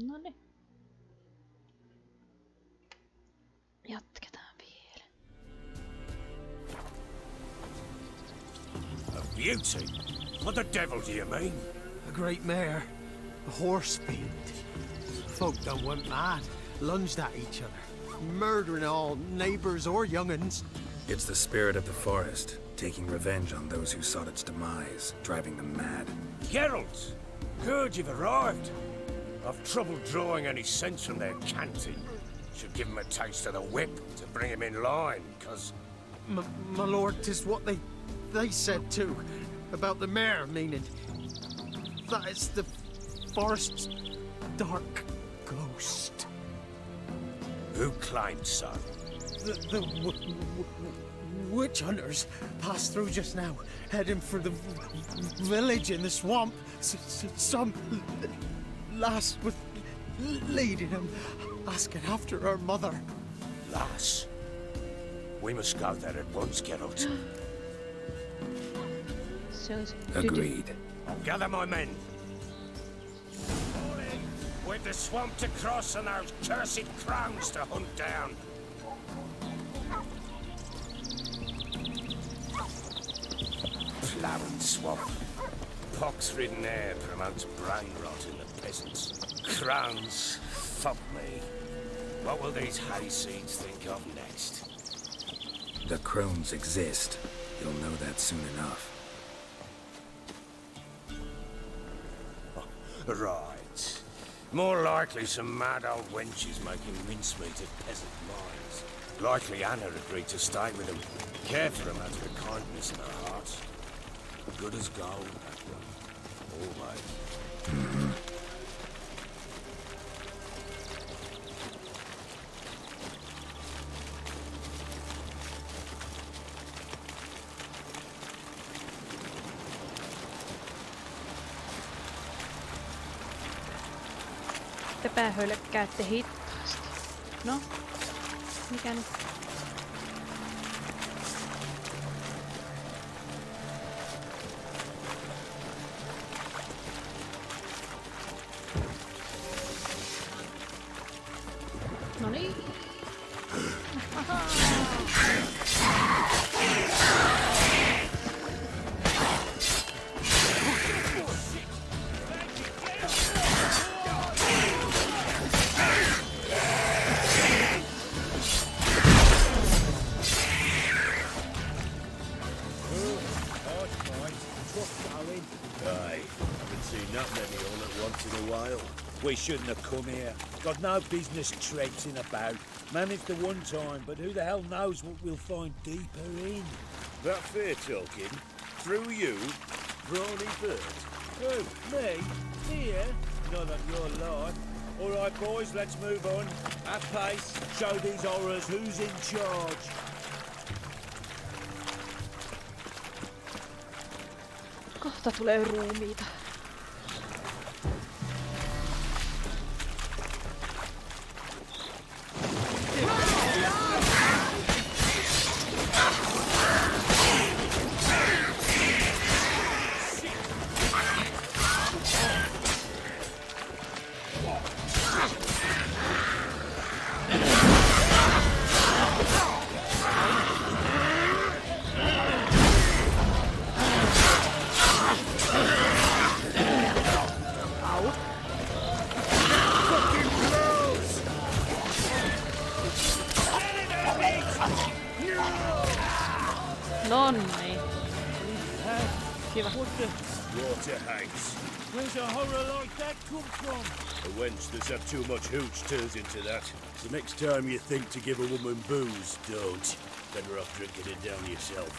Noniin. Jatketaan vielä. A beauty? What the devil do you mean? A great mare. A horse fiend. Folk done went mad. Lunged at each other. Murdering all neighbors or young'uns. It's the spirit of the forest, taking revenge on those who sought its demise, driving them mad. Geralt! Good, you've arrived. I've trouble drawing any sense from their canting. Should give him a taste of the whip to bring him in line, cause... My lord, 'tis what they said too. About the mare, meaning... that it's the forest's dark ghost. Who claimed so? The witch hunters passed through just now, heading for the village in the swamp. Some lass was leading them, asking after her mother. Lass? We must go there at once, Geralt. Agreed. I'll gather my men. With the swamp to cross and those cursed crows to hunt down. Ploughing swamp. Pox-ridden air promotes brain rot in the peasants. Crones, fuck me. What will these hayseeds think of next? The crones exist. You'll know that soon enough. Right. More likely some mad old wenches making mincemeat of peasant minds. Likely Anna agreed to stay with them. Care for them out of the kindness in her heart. Good as gold, that one. Always. Te päähölkkäätte hitaasti. No, mikä nyt? Noniin. We shouldn't have come here. Got no business traipsing about. Managed the one time, but who the hell knows what we'll find deeper in? That fair talking? Through you? Brawny bird? Who? Me? Here? Not on your life. All right, boys, let's move on. At pace. Show these horrors who's in charge. Kohta tulee ruumiita. Nonni. Kiva. Water hags. Where's a horror like that come from? A wench that's had too much hooch turns into that. So next time you think to give a woman booze, don't. Better off drinking it down yourself.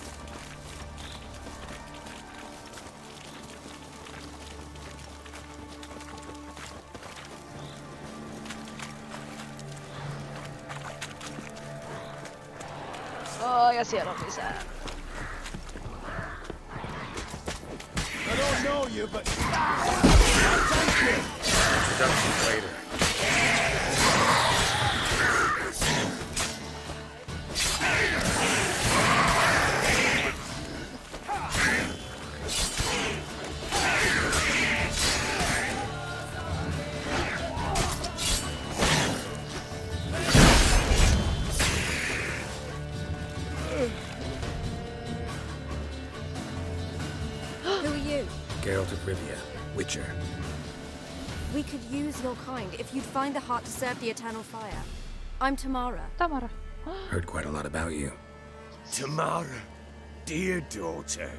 Ja siellä on lisää. I don't know you, but... Introductions later. Geralt of Rivia, Witcher. We could use your kind if you'd find the heart to serve the eternal fire. I'm Tamara. Tamara. Heard quite a lot about you. Tamara, dear daughter,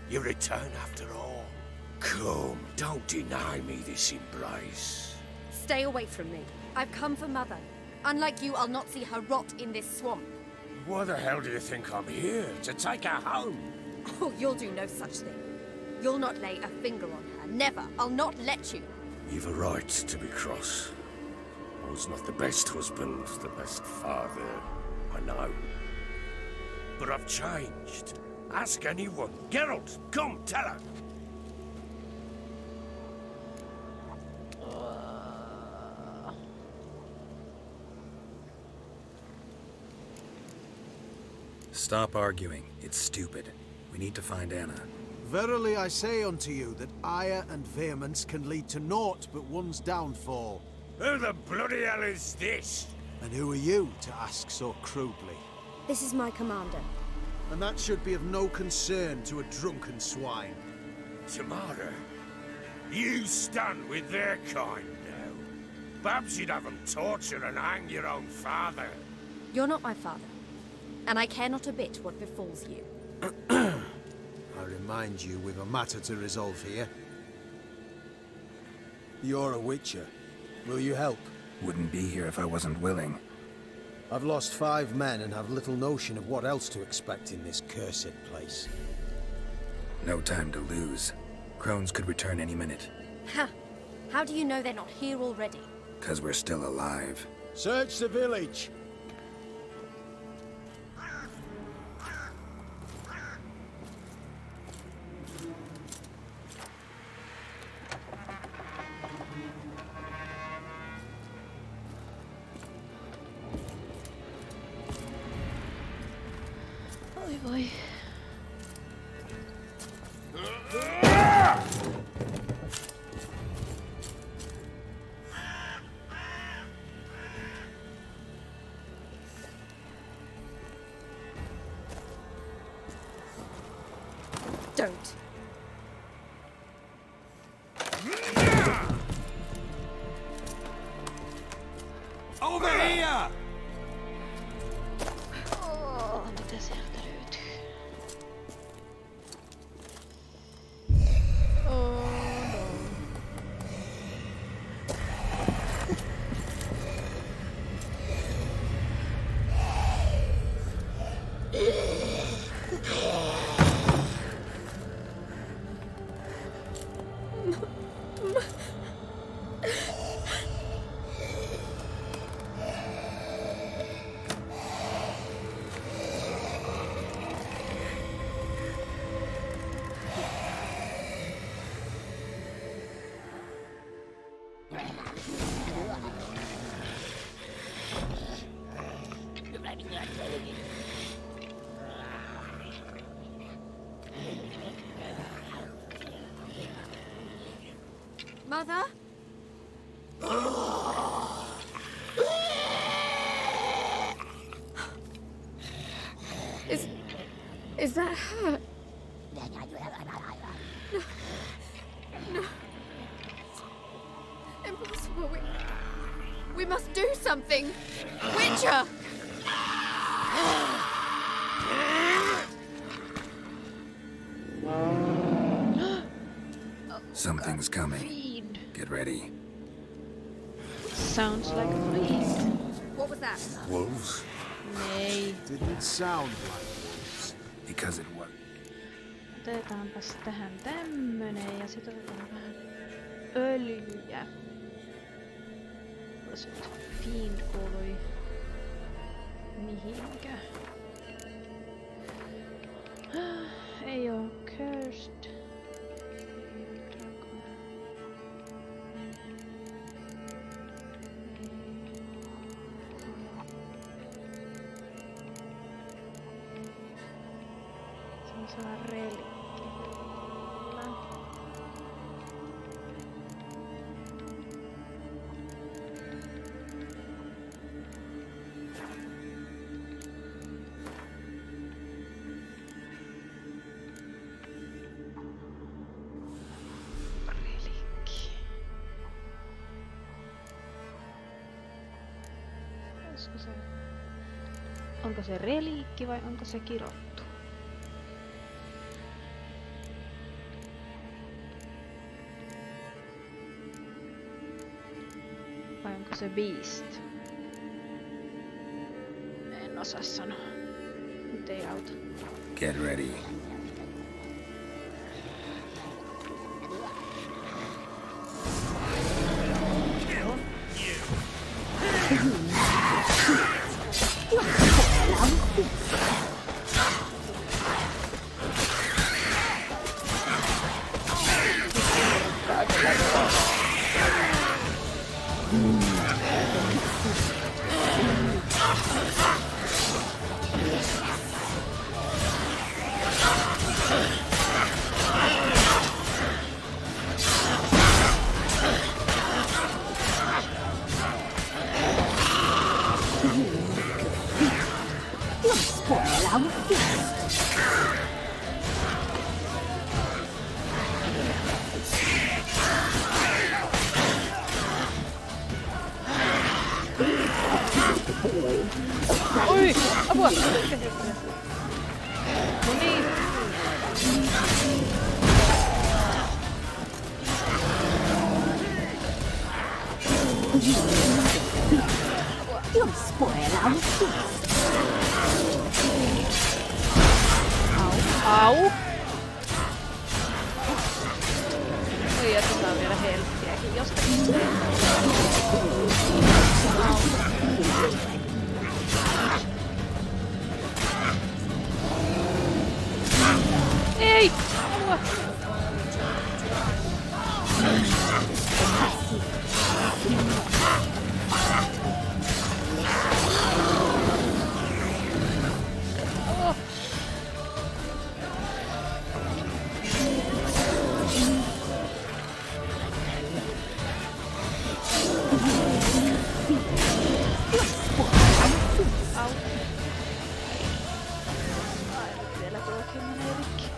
you return after all. Come, don't deny me this embrace. Stay away from me. I've come for Mother. Unlike you, I'll not see her rot in this swamp. Why the hell do you think I'm here? To take her home? Oh, you'll do no such thing. You'll not lay a finger on her. Never. I'll not let you. You've a right to be cross. I was not the best husband, the best father, I know. But I've changed. Ask anyone. Geralt, come, tell her. Stop arguing. It's stupid. We need to find Anna. Verily I say unto you that ire and vehemence can lead to naught but one's downfall. Who the bloody hell is this? And who are you to ask so crudely? This is my commander. And that should be of no concern to a drunken swine. Tamara, you stand with their kind now. Perhaps you'd have them torture and hang your own father. You're not my father. And I care not a bit what befalls you. I remind you, we've a matter to resolve here. You're a Witcher. Will you help? Wouldn't be here if I wasn't willing. I've lost 5 men and have little notion of what else to expect in this cursed place. No time to lose. Crones could return any minute. Ha! How do you know they're not here already? 'Cause we're still alive. Search the village! Oi voi. Don't. Over here! Oh, mitä sieltä löytyy? Oh no. Mother? Is that her? No. Impossible. We must do something. Witcher! Something's coming. Fiend. Get ready. Sounds like a fiend. What was that? Wolves? Nei. Didn't sound like wolves. Because it was. Otetaanpas tähän tämmönen ja sit otetaan vähän öljyä. Otas nyt fiend kuului mihinkä. Ei oo cursed. Semmoisella relikillä. olisiko se... Onko se reliikki vai onko se kirottu? Vai onko se beast? En osaa sanoa. Nyt ei auta. Get ready. Oi! Apua! No niin. Au! Oi, jätetään vielä helppiäkin jostakin. Ei! Apua! Oh. Au. Ai, nyt vielä tuokin menee rikki.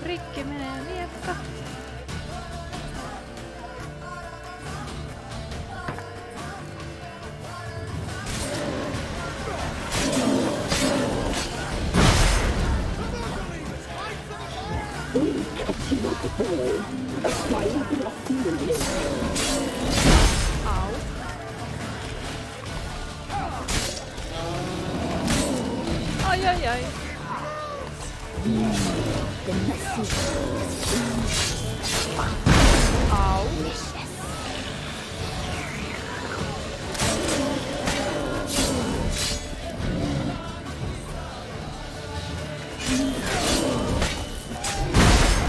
Rikki menee miekka. Au. Ai ai ai. Au.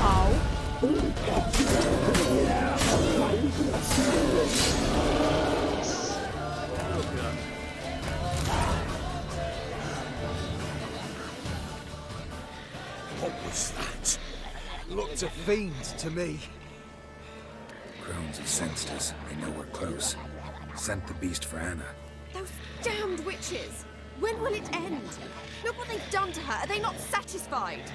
Au. What was that? Looked a fiend to me. Crones have sensed us. They know we're close. Sent the beast for Anna. Those damned witches! When will it end? Look what they've done to her. Are they not satisfied?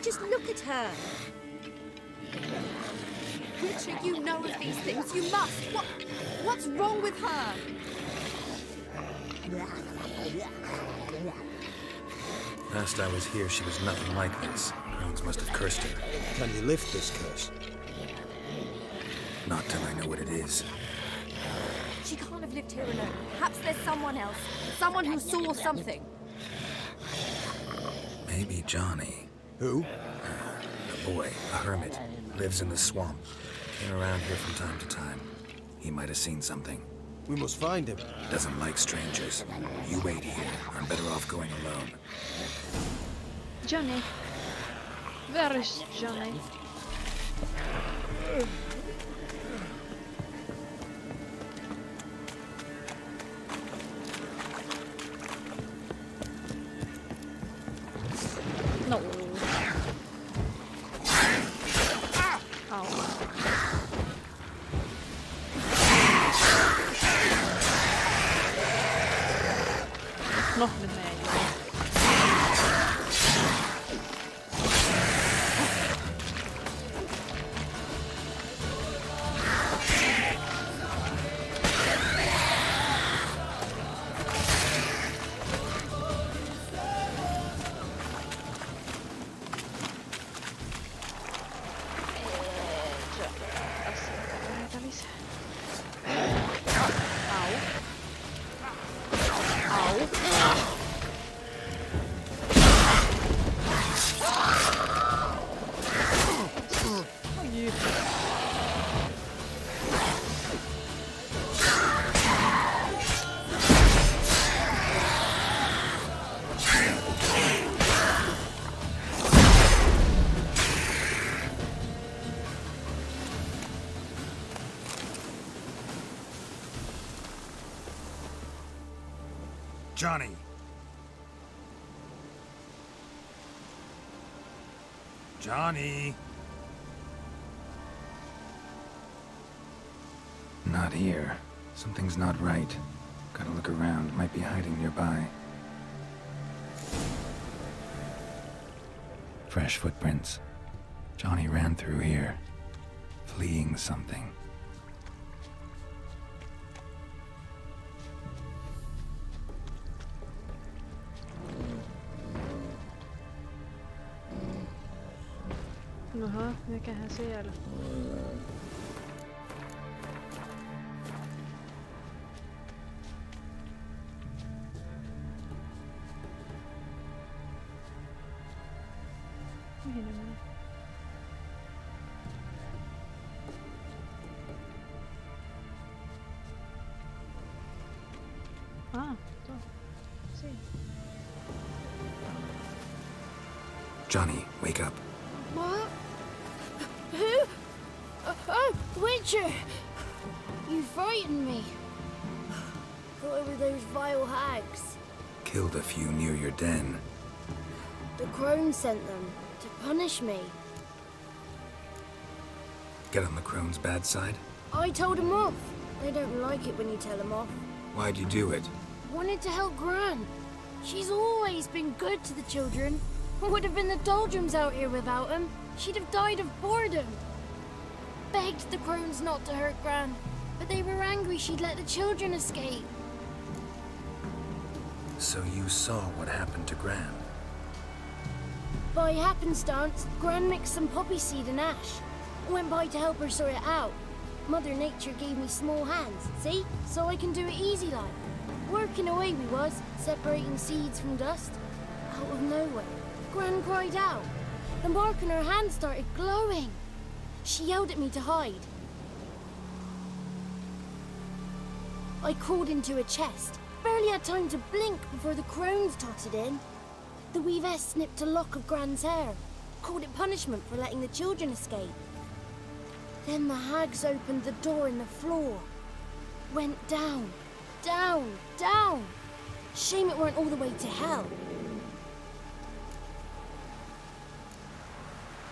Just look at her. Witcher, you know of these things. You must. What's wrong with her? Last I was here, she was nothing like this. Crones must have cursed her. Can you lift this curse? Not till I know what it is. She can't have lived here alone. Perhaps there's someone else. Someone who saw something. Maybe Johnny. Who? A boy, a hermit. Lives in the swamp. Came around here from time to time. He might have seen something. We must find him. Doesn't like strangers. You wait here. I'm better off going alone. Johnny. Where is Johnny? No. Au. No, nyt menee juuri. Johnny! Johnny! Not here. Something's not right. Gotta look around. Might be hiding nearby. Fresh footprints. Johnny ran through here, fleeing something. Aha, mikähän siellä? Mihin ne meni? Tuo. Siinä. Johnny, wake up. What? Who? Oh, Witcher! You frightened me. Thought it were those vile hags. Killed a few near your den. The crone sent them to punish me. Get on the crone's bad side? I told them off. They don't like it when you tell them off. Why'd you do it? Wanted to help Gran. She's always been good to the children. Would have been the doldrums out here without him. She'd have died of boredom. Begged the crones not to hurt Gran, but they were angry she'd let the children escape. So you saw what happened to Gran? By happenstance, Gran mixed some poppy seed and ash. Went by to help her sort it out. Mother Nature gave me small hands, see? So I can do it easy like. Working away we was, separating seeds from dust. Out of nowhere, Gran cried out. The mark on her hand started glowing. She yelled at me to hide. I crawled into a chest. Barely had time to blink before the crones totted in. The weavess snipped a lock of Gran's hair. Called it punishment for letting the children escape. Then the hags opened the door in the floor. Went down, down, down. Shame it weren't all the way to hell.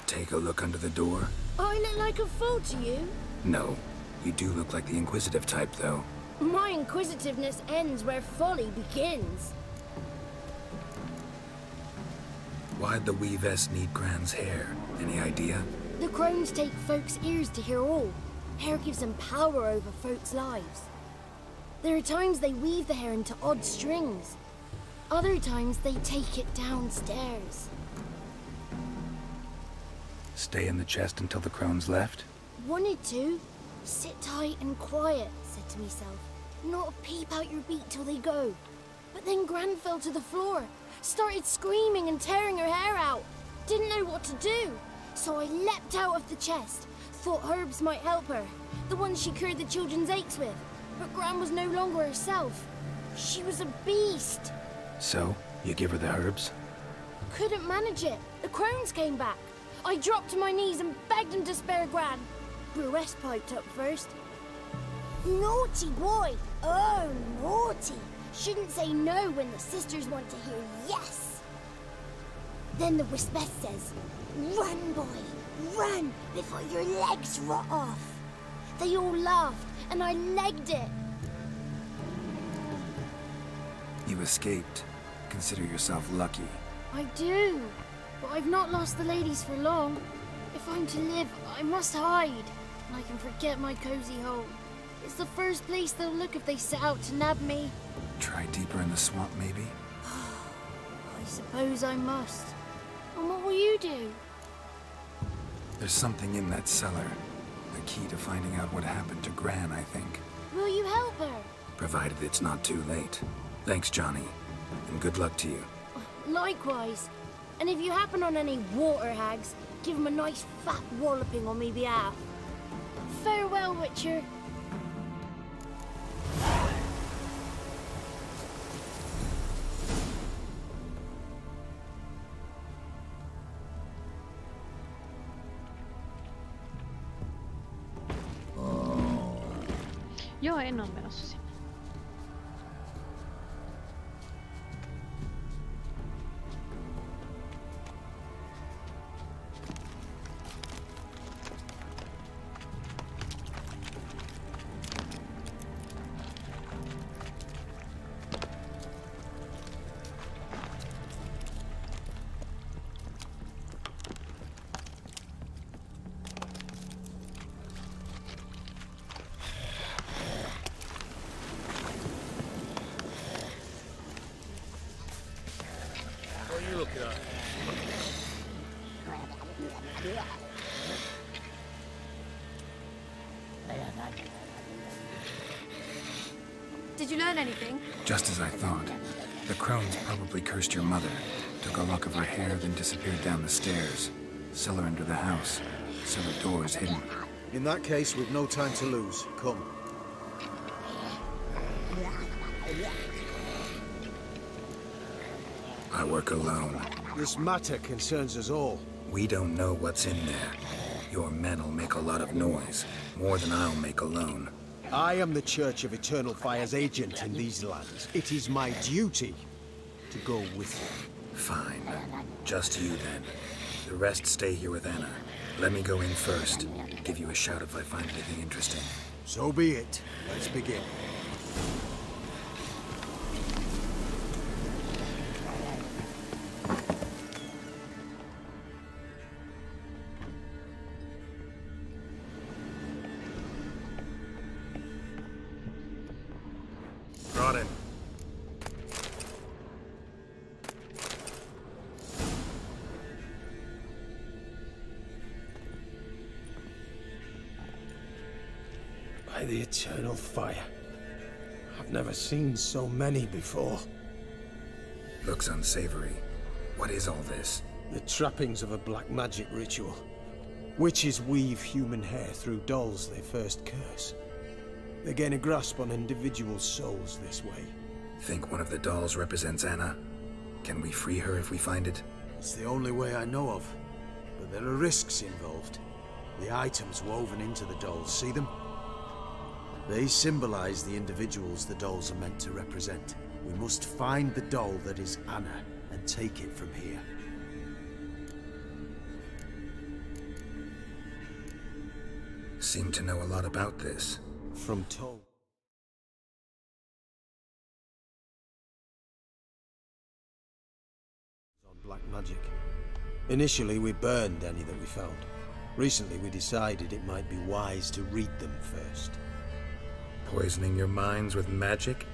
Take a look under the door? I look like a fool to you? No. You do look like the inquisitive type, though. My inquisitiveness ends where folly begins. Why'd the weavess need Gran's hair? Any idea? The crones take folks' ears to hear all. Hair gives them power over folks' lives. There are times they weave the hair into odd strings. Other times they take it downstairs. Stay in the chest until the crones left? Wanted to. Sit tight and quiet, said to myself. Not a peep out your beat till they go. But then Gran fell to the floor. Started screaming and tearing her hair out. Didn't know what to do. So I leapt out of the chest. Thought herbs might help her. The ones she cured the children's aches with. But Gran was no longer herself. She was a beast. So, you give her the herbs? Couldn't manage it. The crones came back. I dropped to my knees and begged them to spare Gran. Bruess piped up first. Naughty boy! Oh, naughty! Shouldn't say no when the sisters want to hear yes! Then the Wispeth says, run, boy, run, before your legs rot off. They all laughed, and I legged it. You escaped. Consider yourself lucky. I do, but I've not lost the ladies for long. If I'm to live, I must hide, and I can forget my cozy home. It's the first place they'll look if they set out to nab me. Try deeper in the swamp, maybe? I suppose I must. And what will you do? There's something in that cellar. The key to finding out what happened to Gran, I think. Will you help her? Provided it's not too late. Thanks, Johnny. And good luck to you. Likewise. And if you happen on any water hags, give them a nice fat walloping on me behalf. Farewell, Witcher. Joo, en ole menossa sinne. Did you learn anything? Just as I thought. The crones probably cursed your mother, took a lock of her hair, then disappeared down the stairs. Cellar under the house. Cellar doors hidden. In that case, we've no time to lose. Come. I work alone. This matter concerns us all. We don't know what's in there. Your men'll make a lot of noise. More than I'll make alone. I am the Church of Eternal Fire's agent in these lands. It is my duty to go with you. Fine. Just you then. The rest stay here with Anna. Let me go in first. Give you a shout if I find anything interesting. So be it. Let's begin. Brought in. By the Eternal Fire. I've never seen so many before. Looks unsavory. What is all this? The trappings of a black magic ritual. Witches weave human hair through dolls they first curse. They gain a grasp on individual souls this way. Think one of the dolls represents Anna? Can we free her if we find it? It's the only way I know of. But there are risks involved. The items woven into the dolls, see them? They symbolize the individuals the dolls are meant to represent. We must find the doll that is Anna and take it from here. Seem to know a lot about this. From told. On black magic. Initially, we burned any that we found. Recently, we decided it might be wise to read them first. Poisoning your minds with magic?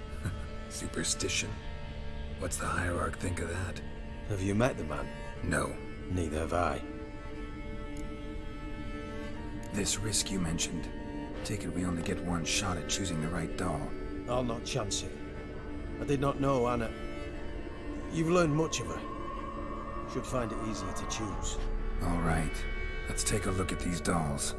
Superstition? What's the hierarch think of that? Have you met the man? No. Neither have I. This risk you mentioned. Take it we only get one shot at choosing the right doll. I'll not chance it. I did not know Anna. You've learned much of her. Should find it easier to choose. All right. Let's take a look at these dolls.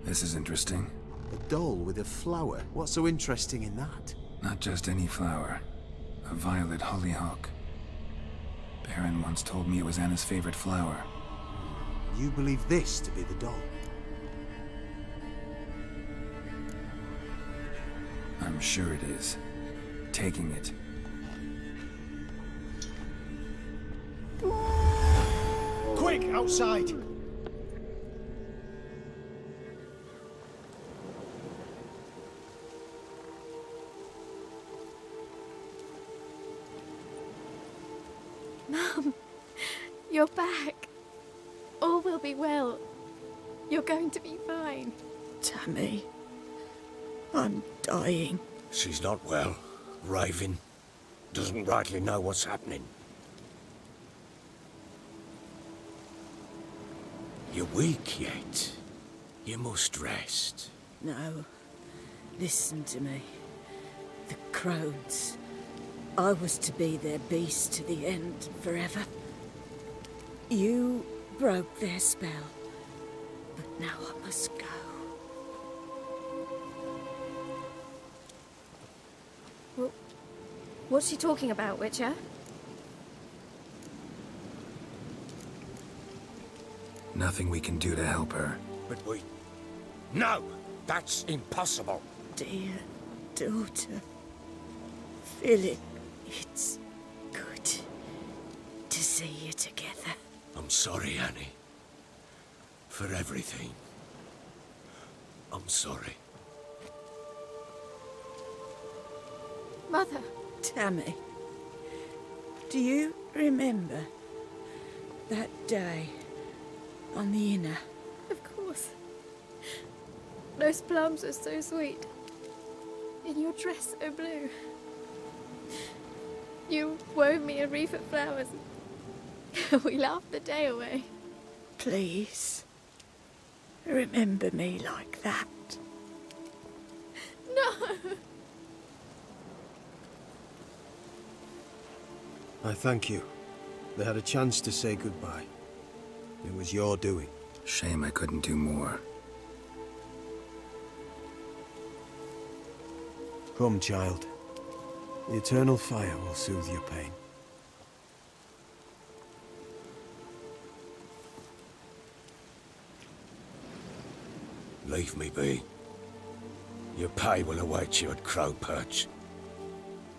This is interesting. A doll with a flower? What's so interesting in that? Not just any flower. A violet hollyhock. Baron once told me it was Anna's favorite flower. You believe this to be the doll? I'm sure it is. Taking it. Quick, outside! Mum, you're back. All will be well. You're going to be fine. Tammy, I'm dying. She's not well. Raving. Doesn't rightly know what's happening. You're weak yet. You must rest. No, listen to me. The crones. I was to be their beast to the end, forever. You broke their spell, but now I must go. Well, what's she talking about, Witcher? Nothing we can do to help her. But we... No! That's impossible! Dear daughter, Philip, it's good to see you together. I'm sorry, Annie. For everything. I'm sorry. Mother. Tammy, do you remember that day on the inner? Of course. Those plums are so sweet. in your dress so blue. You wove me a wreath of flowers. We laughed the day away. Please, remember me like that. No! I thank you. They had a chance to say goodbye. It was your doing. Shame I couldn't do more. Come, child. The eternal fire will soothe your pain. Leave me be. Your pay will await you at Crow Perch.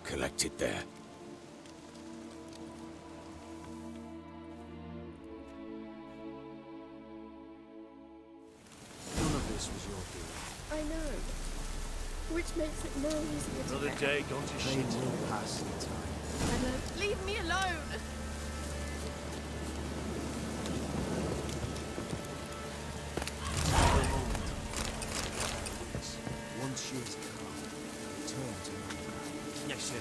Collect it there. None of this was your doing. I know. Which makes it more easier to Another bear. day gone to Pain shit. will pass in time. Emma, leave me alone! Once she is calm, return to me. Yes, sir.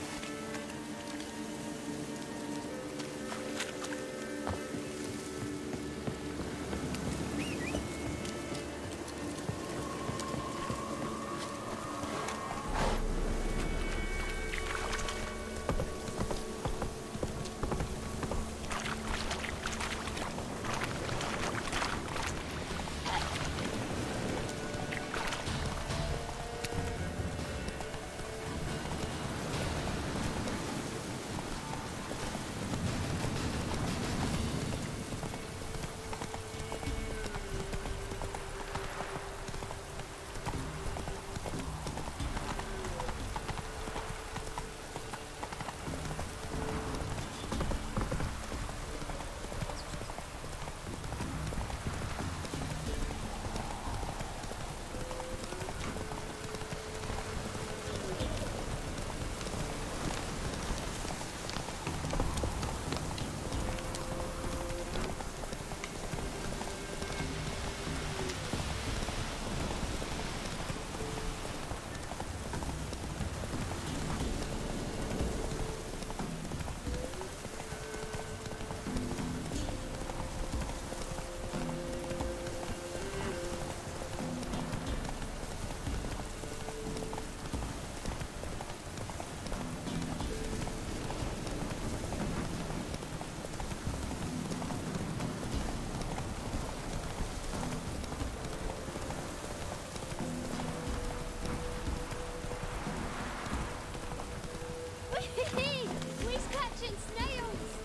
We're catching snails!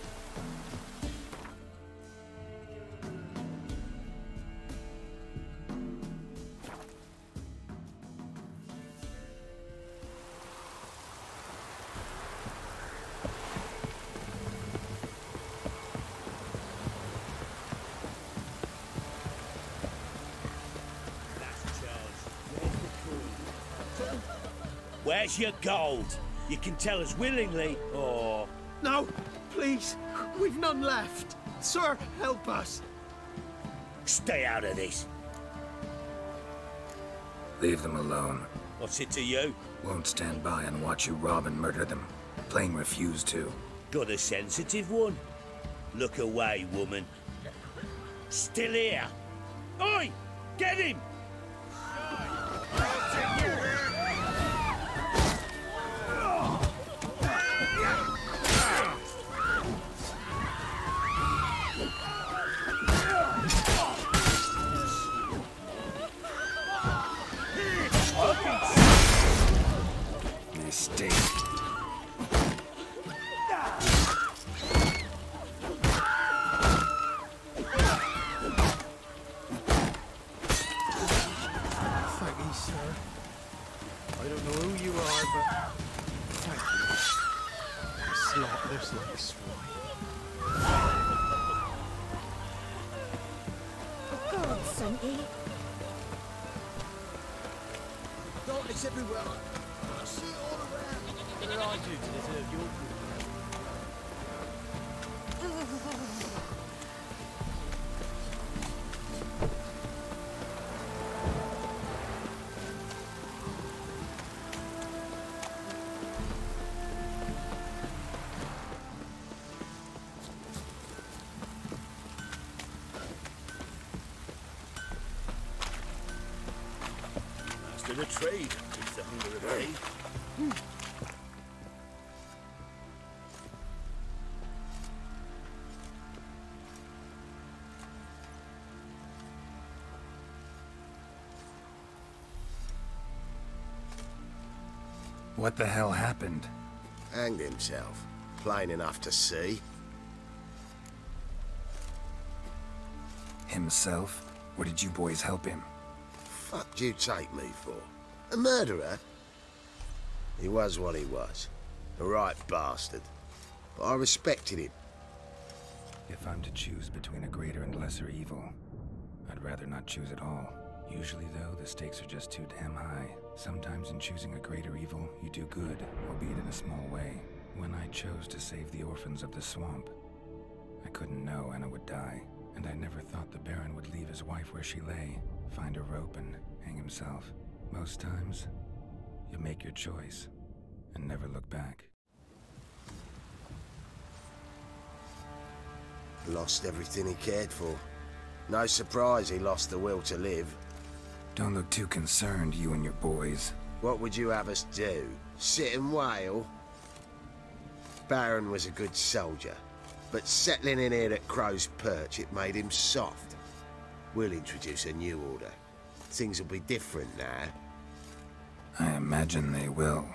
Where's your gold? You can tell us willingly, or... No, please. We've none left. Sir, help us. Stay out of this. Leave them alone. What's it to you? Won't stand by and watch you rob and murder them. Plain refuse to. Got a sensitive one? Look away, woman. Still here. Oi! Get him! Mistake. Thank you, sir. I don't know who you are, but thank you. You slaughtered us like swine. God sent ye. Darkness everywhere. I see it all around. What did I do to deserve your good? Master of trade, keeps the hunger at bay. What the hell happened? Hanged himself. Plain enough to see. Himself? Or did you boys help him? Fuck do you take me for? A murderer? He was what he was. A right bastard. But I respected him. If I'm to choose between a greater and lesser evil, I'd rather not choose at all. Usually, though, the stakes are just too damn high. Sometimes in choosing a greater evil, you do good, albeit in a small way. When I chose to save the orphans of the swamp, I couldn't know Anna would die, and I never thought the Baron would leave his wife where she lay, find a rope and hang himself. Most times, you make your choice and never look back. Lost everything he cared for. No surprise he lost the will to live. Don't look too concerned, you and your boys. What would you have us do? Sit and wail? Baron was a good soldier, but settling in here at Crow's Perch, it made him soft. We'll introduce a new order. Things will be different now. I imagine they will.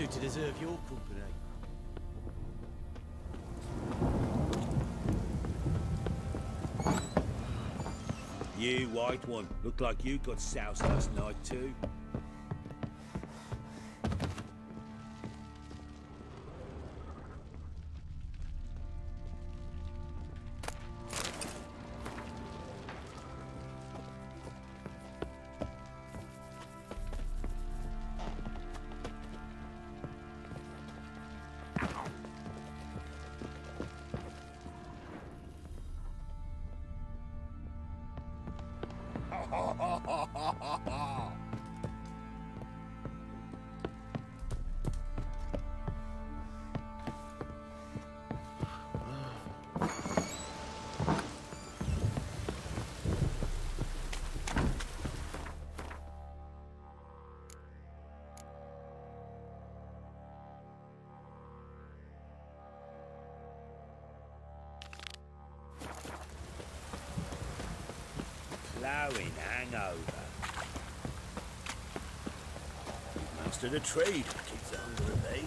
To deserve your company. You, white one, look like you got soused last night too. Ploughing hangover. Master of trade, keeps the hunger at bay.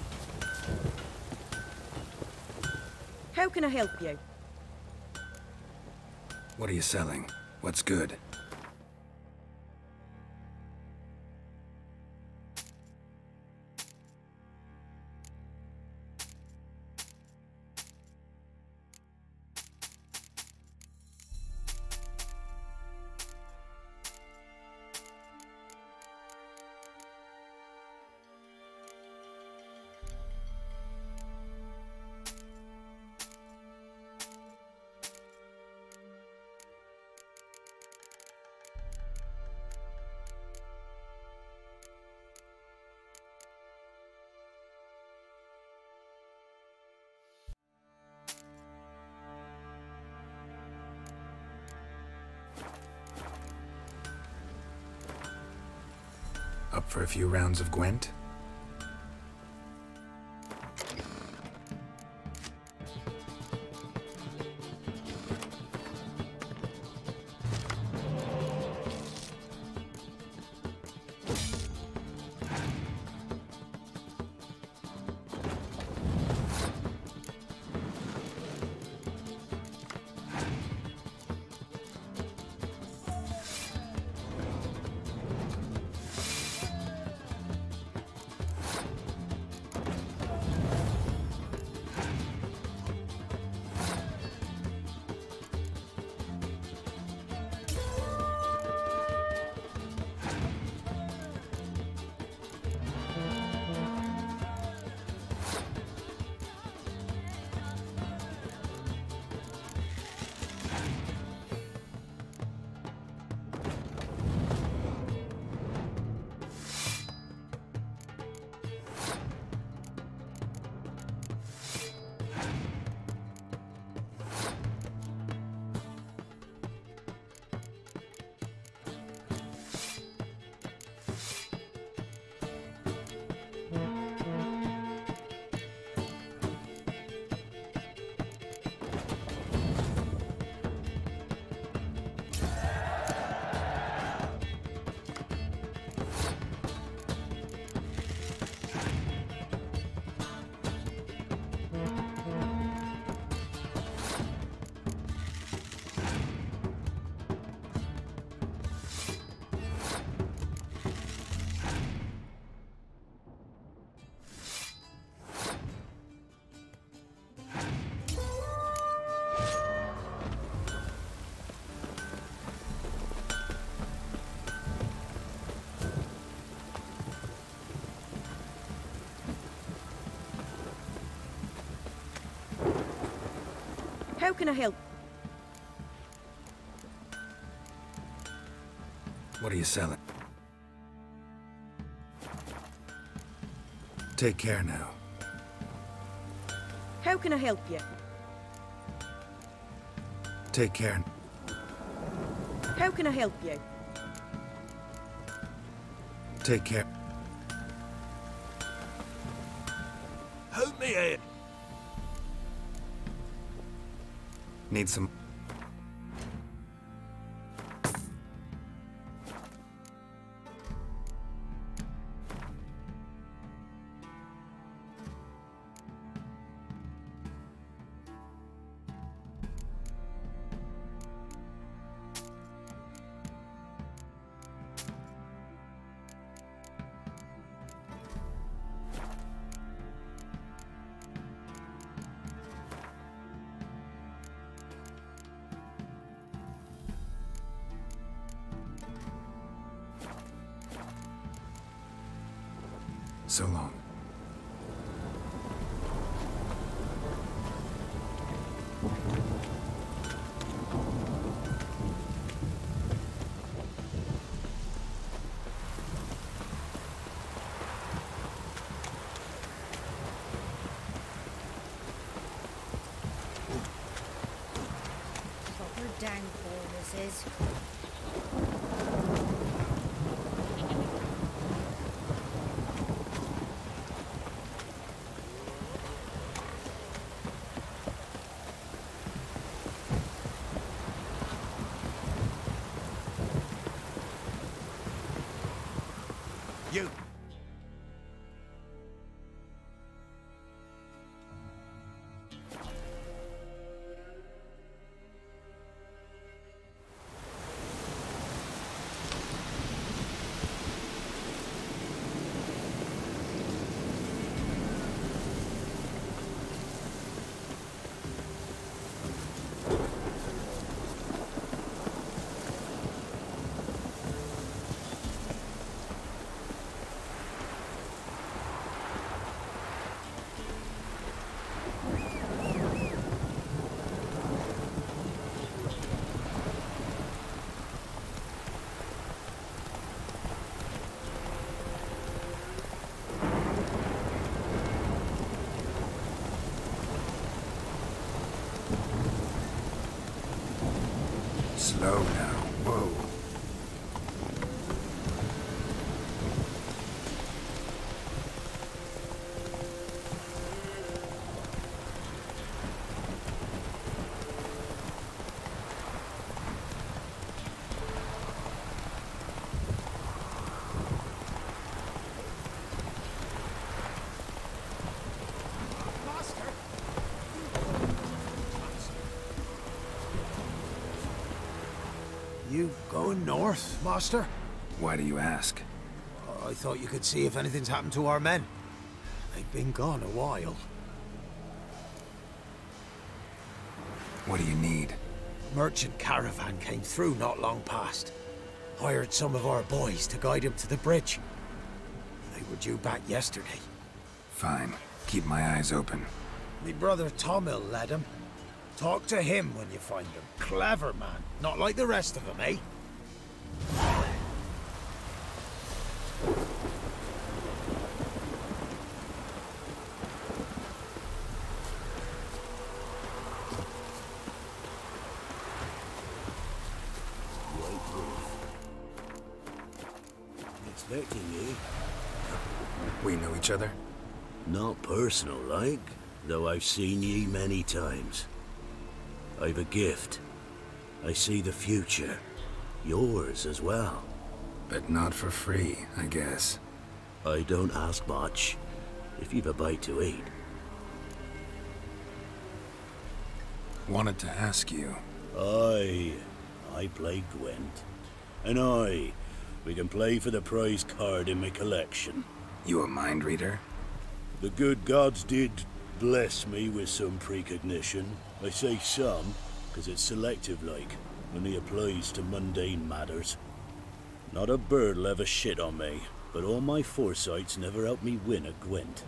How can I help you? What are you selling? What's good? Up for a few rounds of Gwent? How can I help? What are you selling? Take care now. How can I help you? Take care. How can I help you? Take care. Help me here. Need some... So long. Proper downpour this is. You. Slow now. Whoa. You going north, Master? Why do you ask? I thought you could see if anything's happened to our men. They've been gone a while. What do you need? Merchant caravan came through not long past. Hired some of our boys to guide him to the bridge. They were due back yesterday. Fine. Keep my eyes open. Me brother Tomil led him. Talk to him when you find him. Clever man. Not like the rest of them, eh? Expecting ye? We know each other? Not personal, like, though I've seen ye many times. I've a gift. I see the future. Yours as well. But not for free, I guess. I don't ask much, if you've a bite to eat. Wanted to ask you. Aye, I play Gwent. And aye, we can play for the prize card in my collection. You a mind reader? The good gods did bless me with some precognition. I say some, because it's selective-like, only applies to mundane matters. Not a bird'll ever shit on me, but all my foresights never helped me win a Gwent.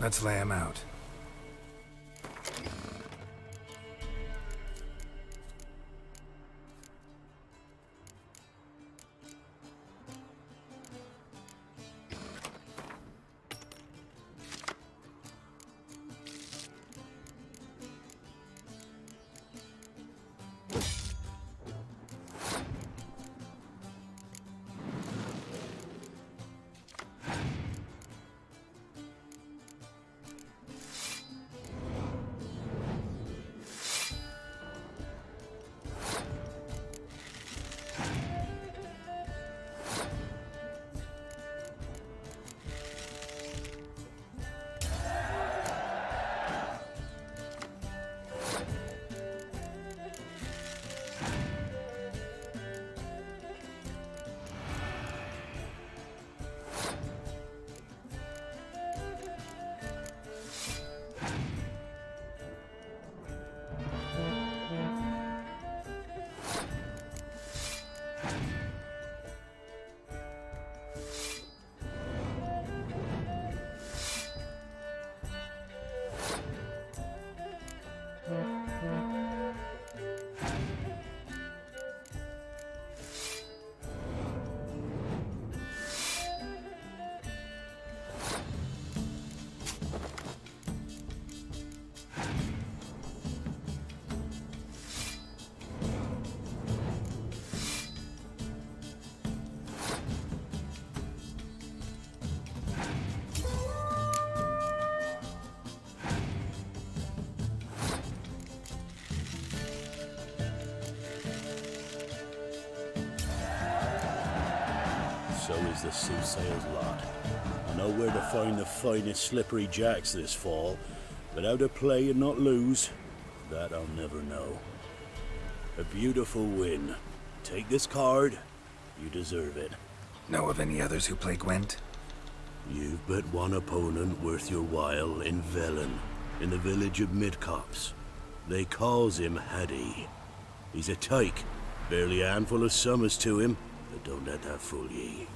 Let's lay him out. so is the soothsayer's lot. I know where to find the finest slippery jacks this fall, but how to play and not lose, that I'll never know. A beautiful win. Take this card. You deserve it. Know of any others who play Gwent? You've but one opponent worth your while in Velen, in the village of Midcopse. They calls him Haddy. He's a tyke, barely a handful of summers to him, but don't let that fool ye.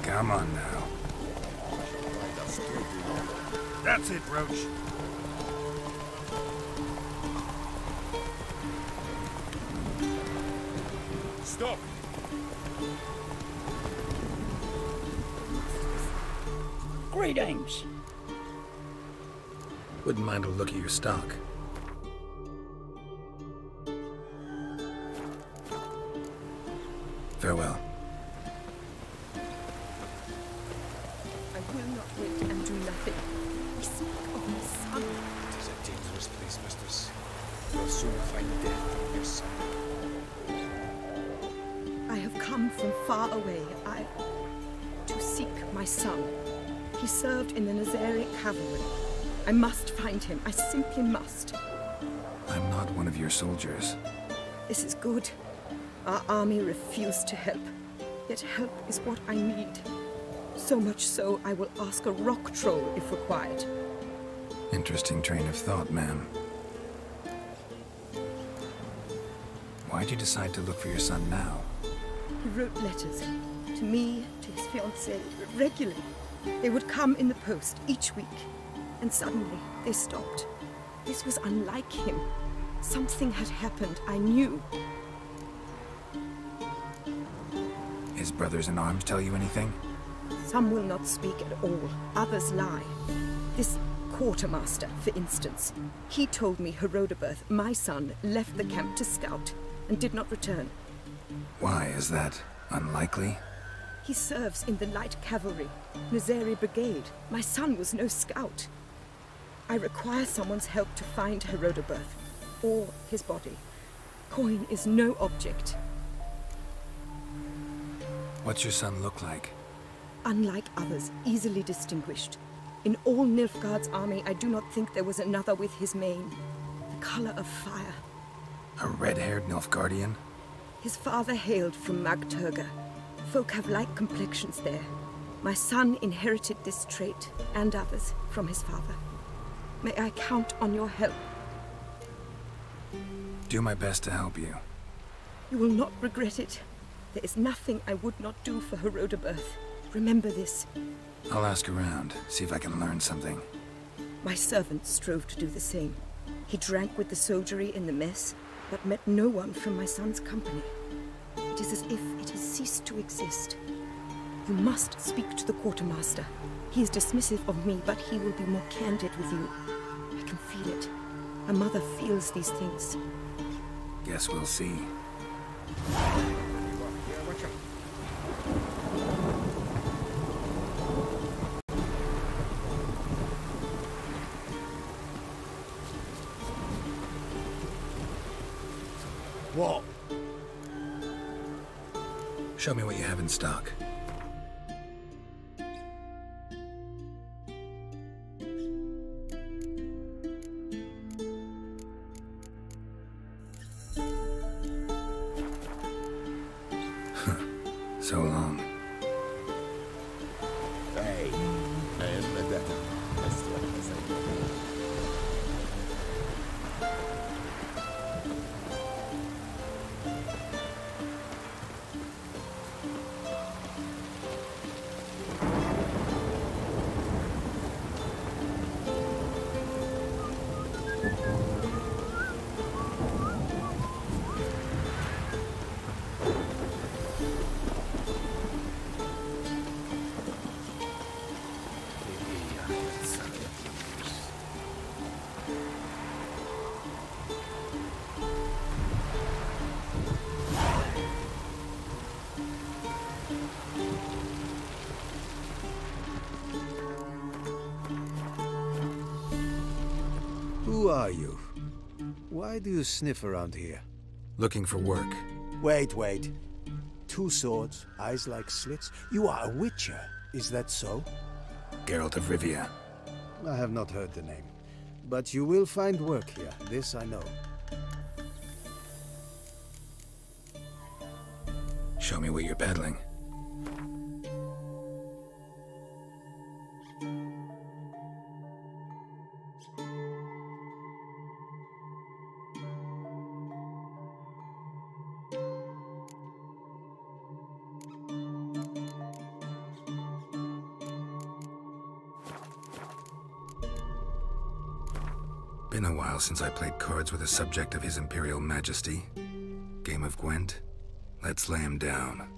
Come on now. That's it, Roach. Stop! Greetings! Wouldn't mind a look at your stock. Farewell. I will not wait and do nothing. We speak of my son. It is a dangerous place, mistress. You'll soon find death on your side. I have come from far away. To seek my son. He served in the Nazaric cavalry. I must find him. I simply must. I'm not one of your soldiers. This is good. Our army refused to help. Yet help is what I need. So much so, I will ask a rock troll if required. Interesting train of thought, ma'am. Why'd you decide to look for your son now? He wrote letters. To me, to his fiancée, regularly. They would come in the post each week. And suddenly, they stopped. This was unlike him. Something had happened, I knew. His brothers in arms tell you anything? Some will not speak at all. Others lie. This quartermaster, for instance. He told me Herodoberth, my son, left the camp to scout and did not return. Why is that? Unlikely? He serves in the light cavalry, Nazari Brigade. My son was no scout. I require someone's help to find Herodoberth, or his body. Coin is no object. What's your son look like? Unlike others, easily distinguished. In all Nilfgaard's army, I do not think there was another with his mane. The color of fire. A red-haired Nilfgaardian? His father hailed from Magturga. Folk have light complexions there. My son inherited this trait, and others, from his father. May I count on your help? Do my best to help you. You will not regret it. There is nothing I would not do for Herodabirth. Remember this. I'll ask around, see if I can learn something. My servant strove to do the same. He drank with the soldiery in the mess, but met no one from my son's company. It is as if it has ceased to exist. You must speak to the quartermaster. He is dismissive of me, but he will be more candid with you. I can feel it. A mother feels these things. Guess we'll see. What? Show me what you have in stock. So long. Hey, Who are you? Why do you sniff around here? Looking for work. Wait. 2 swords, eyes like slits. You are a witcher, is that so? Geralt of Rivia. I have not heard the name. But you will find work here, this I know. Show me what you're peddling. Been a while since I played cards with a subject of His Imperial Majesty. Game of Gwent. Let's lay him down.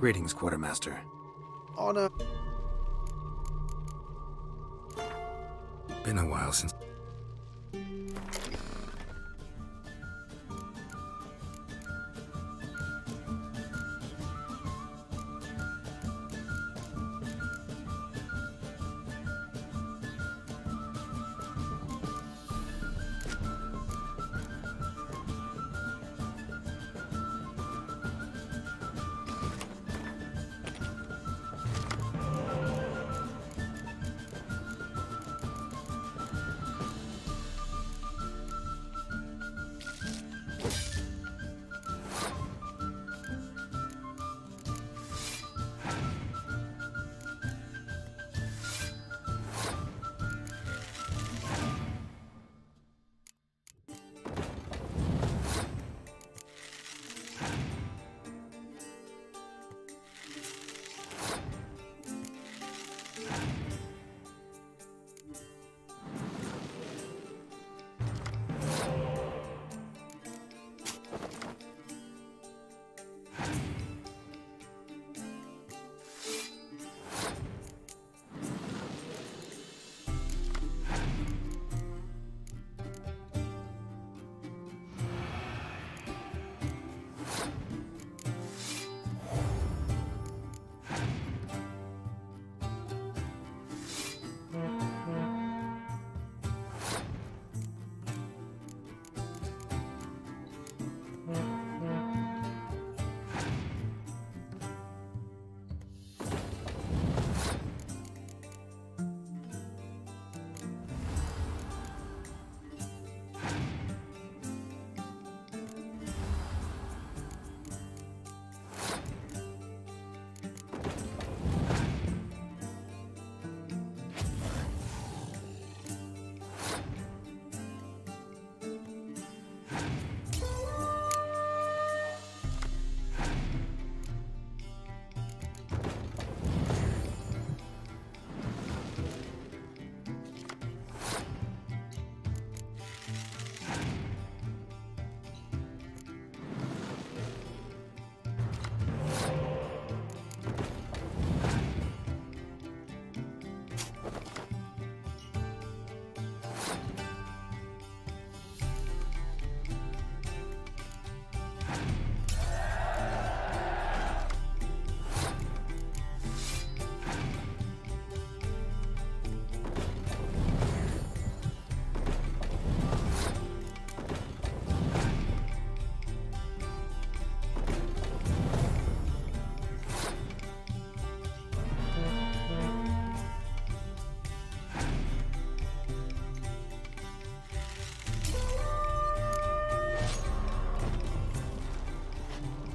Greetings, Quartermaster. On a... Been a while since...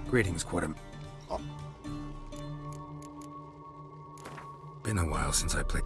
Greetings, Quarter... Oh. Been a while since I played...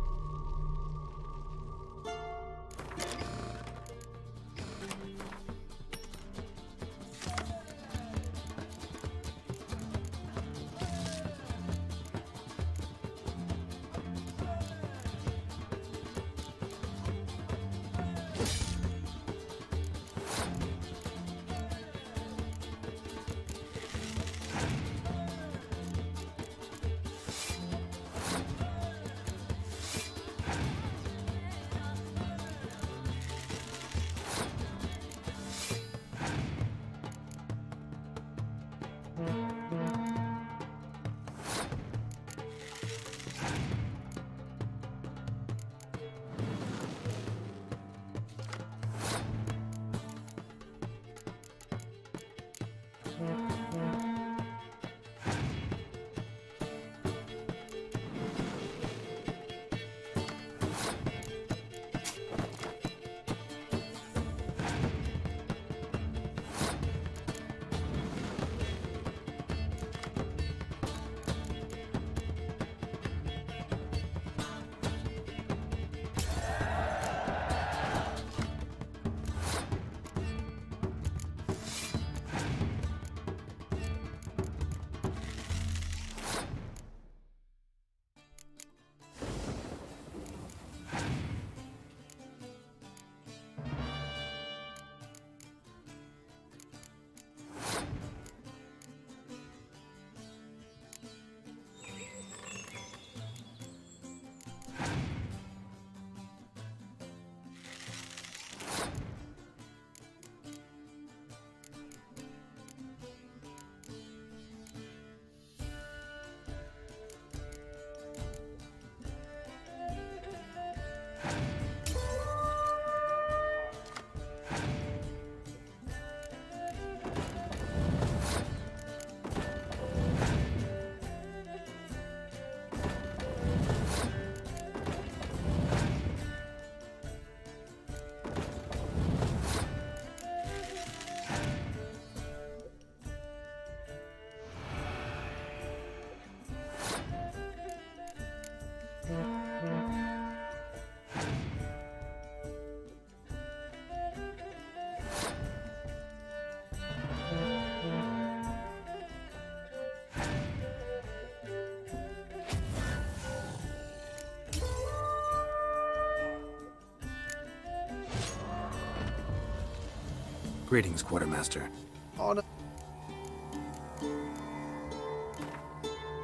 Greetings, Quartermaster. Honor.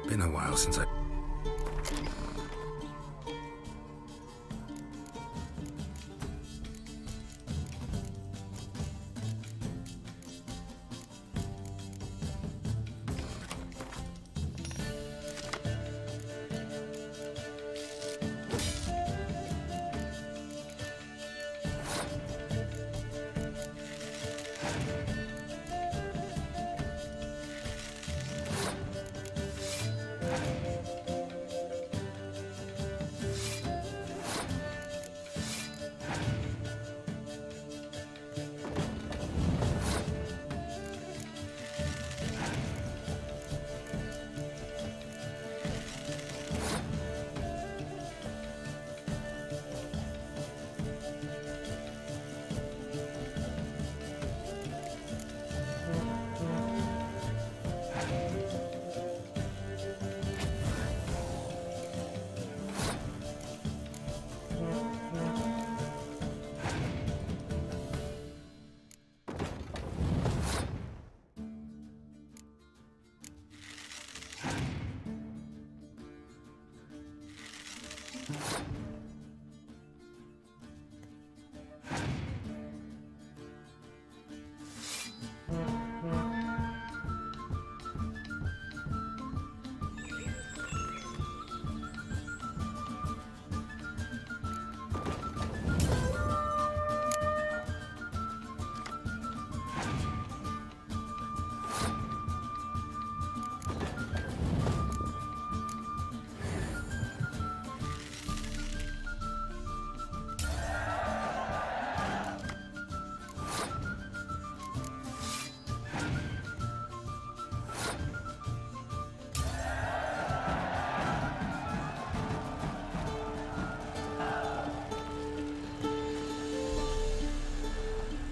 Been a while since I...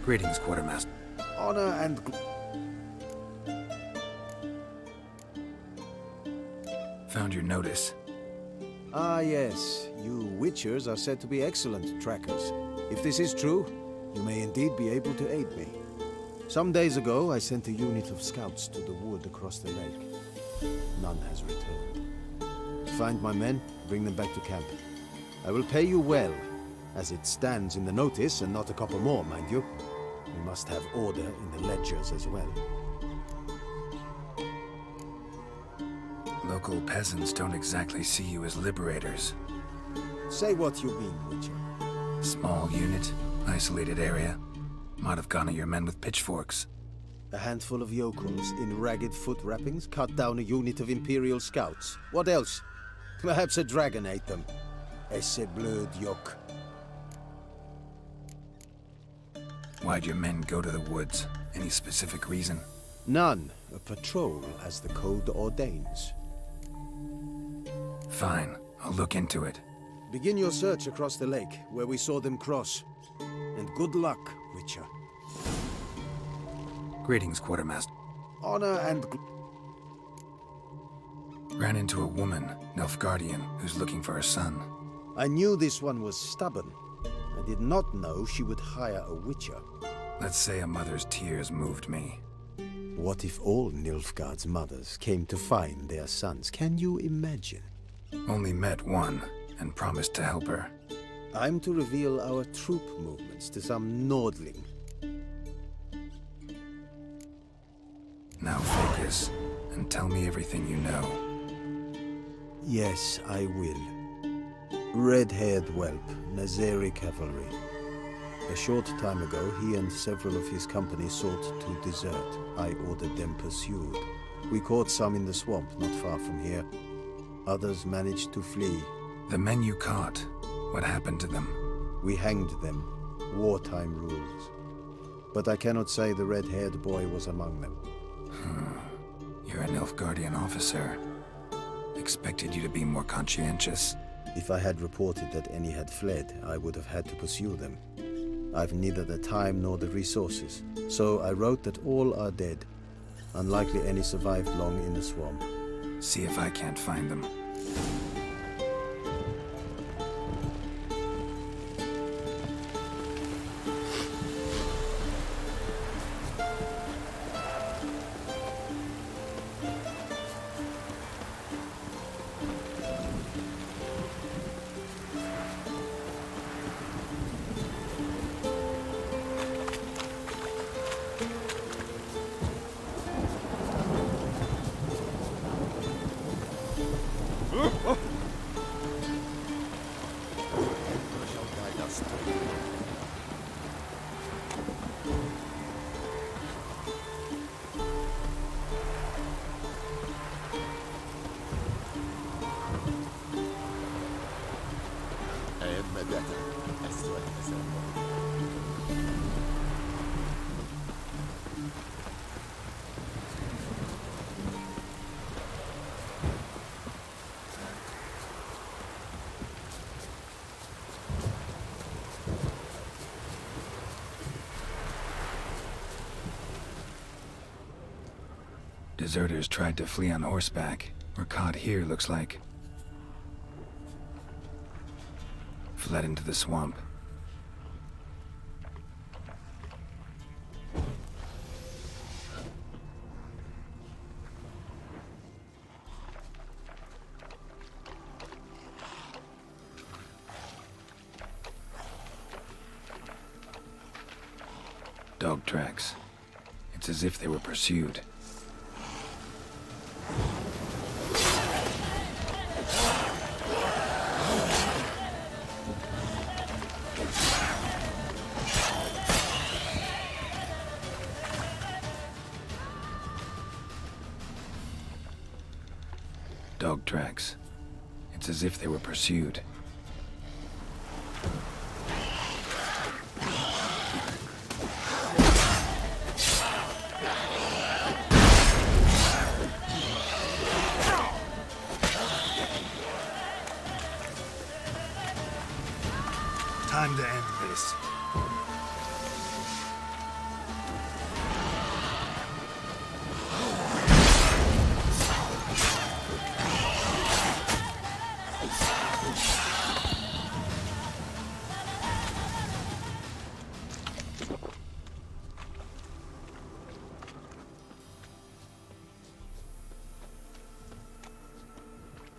Greetings, Quartermaster. Honor and... Found your notice. Ah, yes. You Witchers are said to be excellent trackers. If this is true, you may indeed be able to aid me. Some days ago, I sent a unit of scouts to the wood across the lake. None has returned. Find my men, bring them back to camp. I will pay you well, as it stands in the notice, and not a couple more, mind you. We must have order in the ledgers as well. Local peasants don't exactly see you as liberators. Say what you mean, Witcher. Small unit, isolated area. Might have gone at your men with pitchforks. A handful of yokels in ragged foot wrappings cut down a unit of Imperial scouts. What else? Perhaps a dragon ate them. Esse blöd yoke. Why'd your men go to the woods? Any specific reason? None. A patrol, as the code ordains. Fine. I'll look into it. Begin your search across the lake, where we saw them cross. And good luck, Witcher. Greetings, Quartermaster. Honor and... Ran into a woman, Nilfgaardian, who's looking for her son. I knew this one was stubborn. I did not know she would hire a Witcher. Let's say a mother's tears moved me. What if all Nilfgaard's mothers came to find their sons? Can you imagine? Only met one, and promised to help her. I'm to reveal our troop movements to some Nordling. Now focus, and tell me everything you know. Yes, I will. Red-haired whelp, Nazeri cavalry. A short time ago, he and several of his company sought to desert. I ordered them pursued. We caught some in the swamp, not far from here. Others managed to flee. The men you caught, what happened to them? We hanged them. Wartime rules. But I cannot say the red-haired boy was among them. You're a Nilfgaardian officer. Expected you to be more conscientious. If I had reported that any had fled, I would have had to pursue them. I've neither the time nor the resources, so I wrote that all are dead. Unlikely any survived long in the swamp. See if I can't find them. Deserters tried to flee on horseback. Were caught here, looks like. Fled into the swamp. Dog tracks. It's as if they were pursued. Dog tracks. It's as if they were pursued. Time to end this.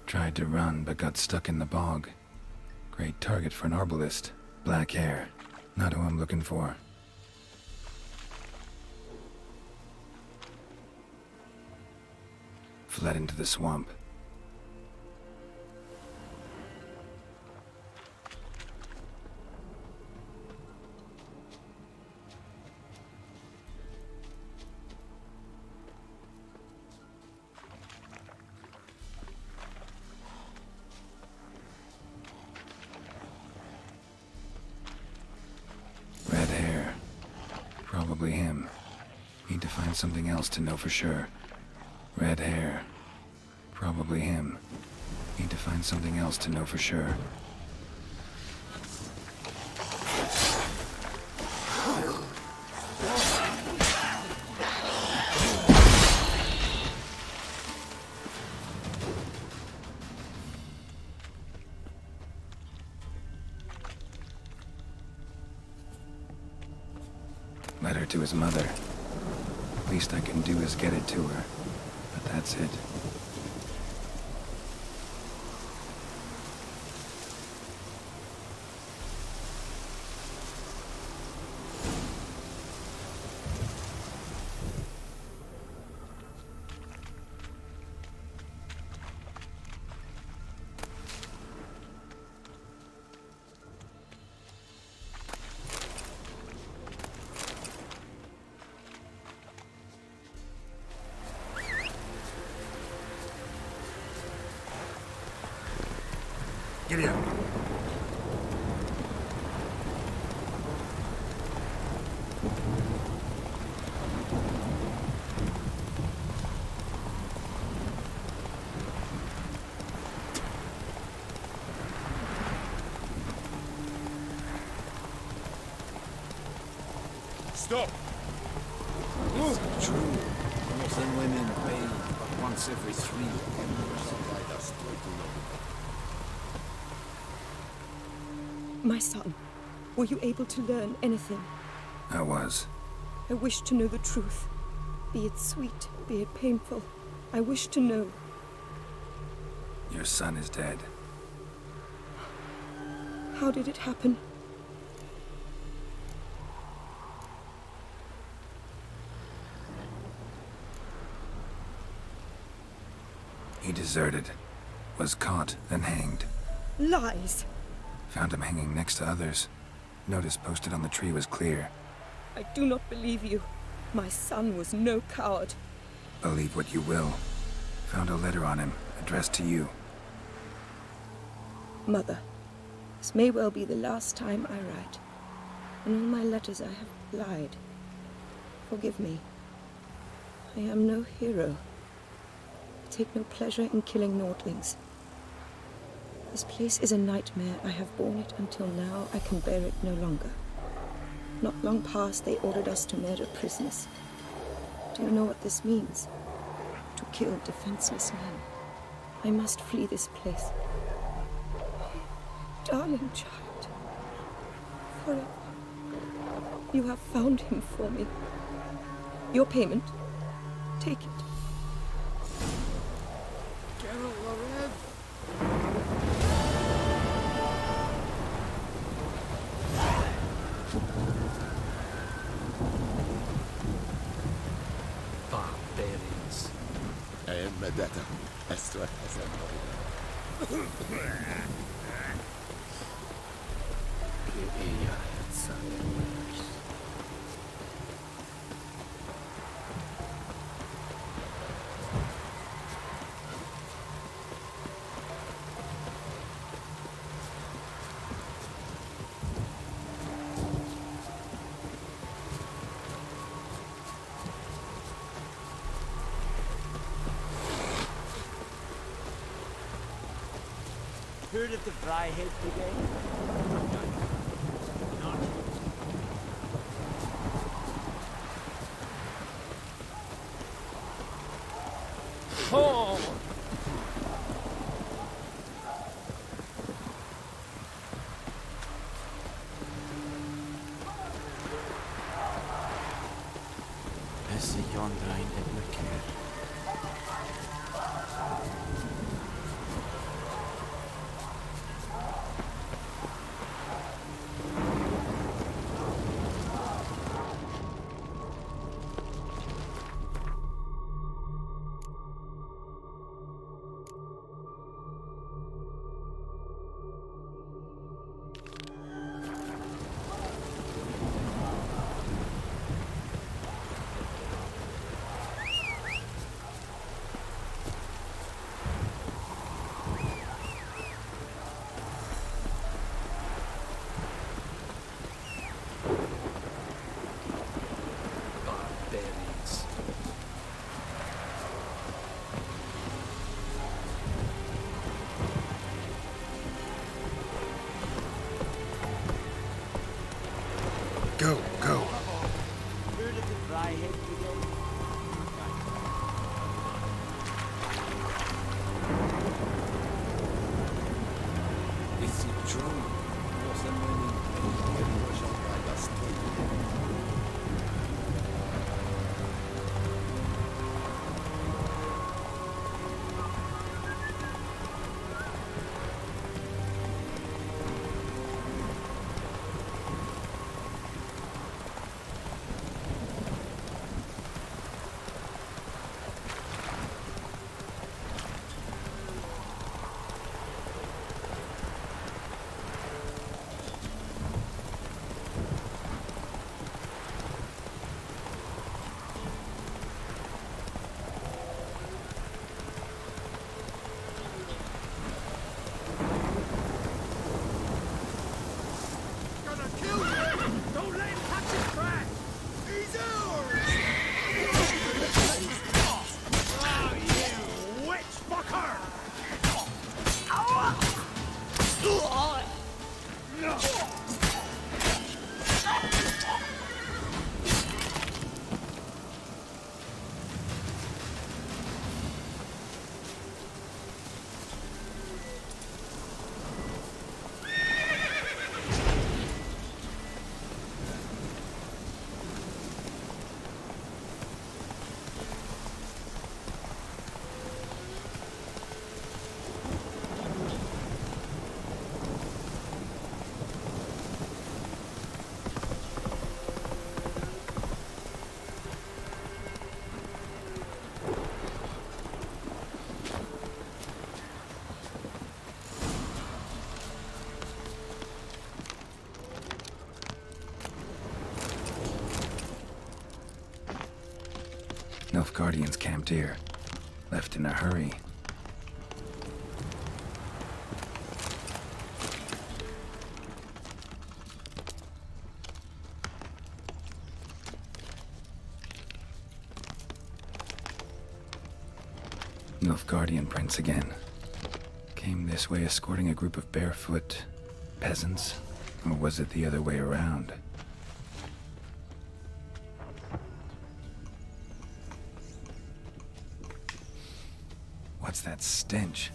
Tried to run, but got stuck in the bog. Great target for an arbalist. Black hair. Not who I'm looking for. Fled into the swamp. Red hair. Probably him. Need to find something else to know for sure. Red hair. Probably him. Need to find something else to know for sure. Letter to his mother. Least I can do is get it to her. But that's it. Giddy up. Stop! It's true. Most women pay but once every 3 years. My son, were you able to learn anything? I was. I wish to know the truth. Be it sweet, be it painful. I wish to know. Your son is dead. How did it happen? He deserted. Was caught, then hanged. Lies! Found him hanging next to others. Notice posted on the tree was clear. I do not believe you. My son was no coward. Believe what you will. Found a letter on him, addressed to you. Mother, This may well be the last time I write. In all my letters I have lied. Forgive me. I am no hero. I take no pleasure in killing Nordlings. This place is a nightmare. I have borne it until now. I can bear it no longer. Not long past, they ordered us to murder prisoners. Do you know what this means? To kill defenseless men. I must flee this place. Darling child. Forever. You have found him for me. Your payment. Take it. Geralt, Lorev. Barbarians. I am Medetta. Esto es Heard of the Dryhead Brigade? Not. Oh! Esse Jondrain älkää. Go, go. Heard of the Dryhead Brigade? Is it true? Was the money paid was on by us? Nilfgaardians camped here. Left in a hurry. Nilfgaardian prince again. Came this way escorting a group of barefoot peasants, or was it the other way around? What's that stench?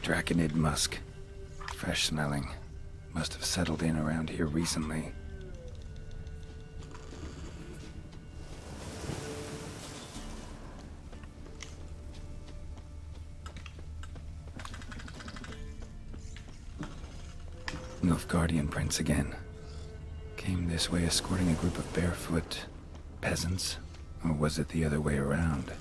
Draconid musk. Fresh smelling. Must have settled in around here recently. Nilfgaardian prince again. Came this way escorting a group of barefoot peasants, or was it the other way around?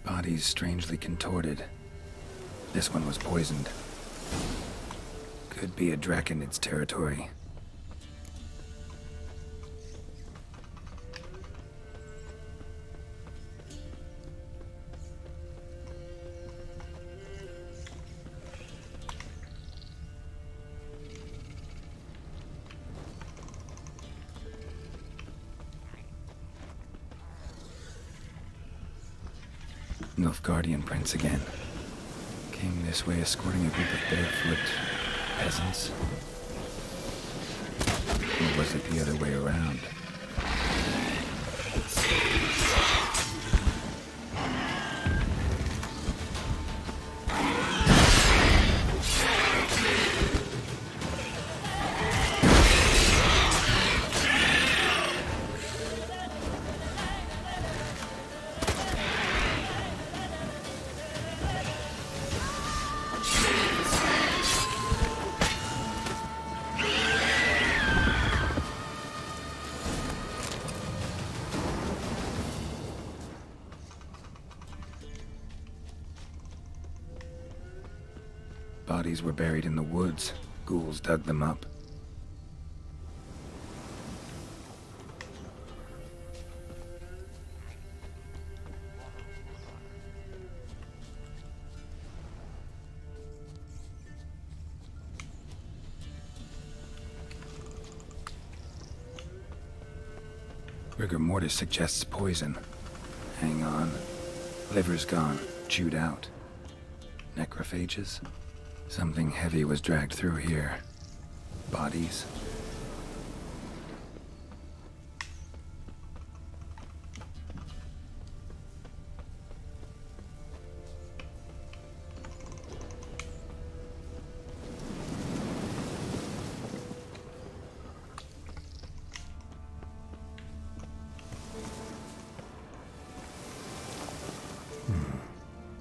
Bodies strangely contorted. This one was poisoned. Could be a Draconid's territory. Nilfgaardian prince again. Came this way escorting a group of barefoot peasants. Or was it the other way around? Bodies were buried in the woods. Ghouls dug them up. Rigor mortis suggests poison. Hang on. Liver's gone. Chewed out. Necrophages? Something heavy was dragged through here. Bodies.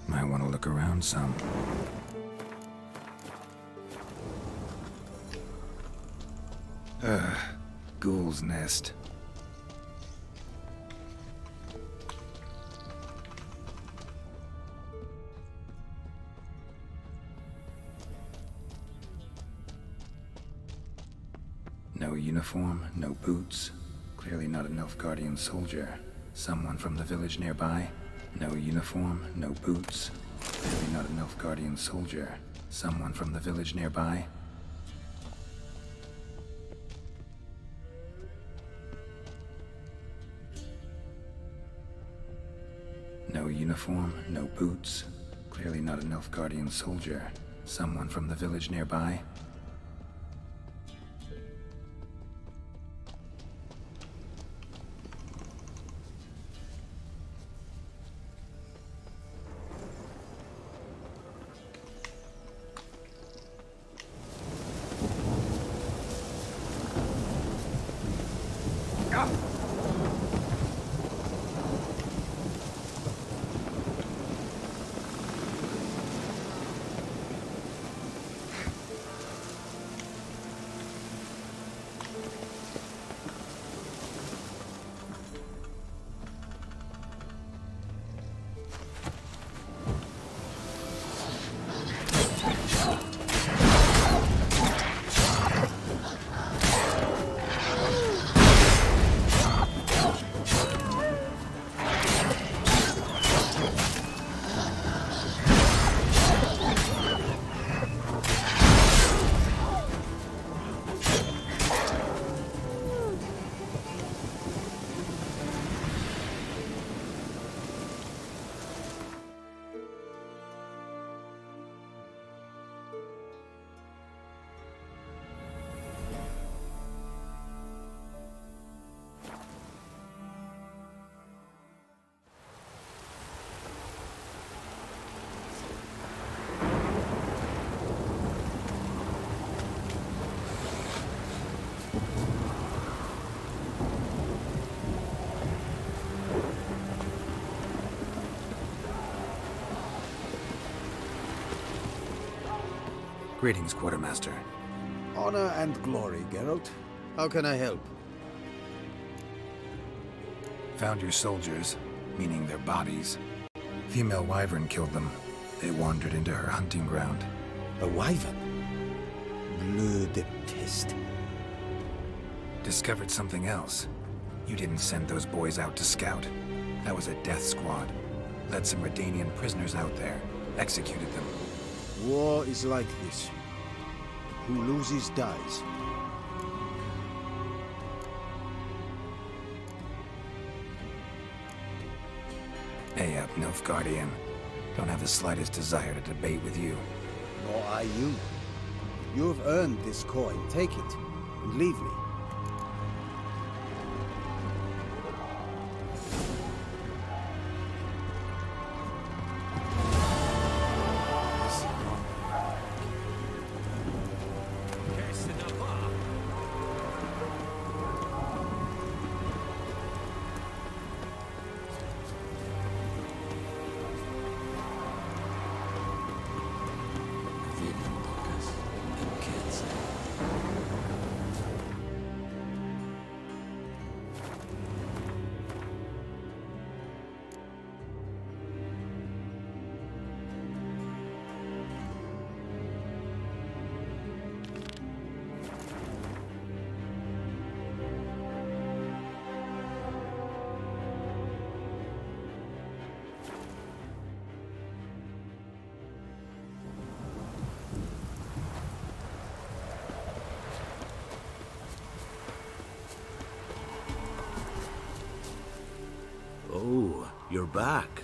Might want to look around some. Ghoul's nest. No uniform, no boots. Clearly not a Nilfgaardian soldier. Someone from the village nearby. No uniform, no boots. Clearly not a Nilfgaardian soldier. Someone from the village nearby. No uniform, no boots. Clearly not a Nilfgaardian soldier. Someone from the village nearby. Greetings, Quartermaster. Honor and glory, Geralt. How can I help? Found your soldiers, meaning their bodies. Female wyvern killed them. They wandered into her hunting ground. A wyvern? Bleu de peste. Discovered something else. You didn't send those boys out to scout. That was a death squad. Led some Redanian prisoners out there. Executed them. War is like this. Who loses dies. Hey up, Nilfgaardian. Don't have the slightest desire to debate with you. Nor I you. You have earned this coin. Take it, and leave me. Oh, you're back.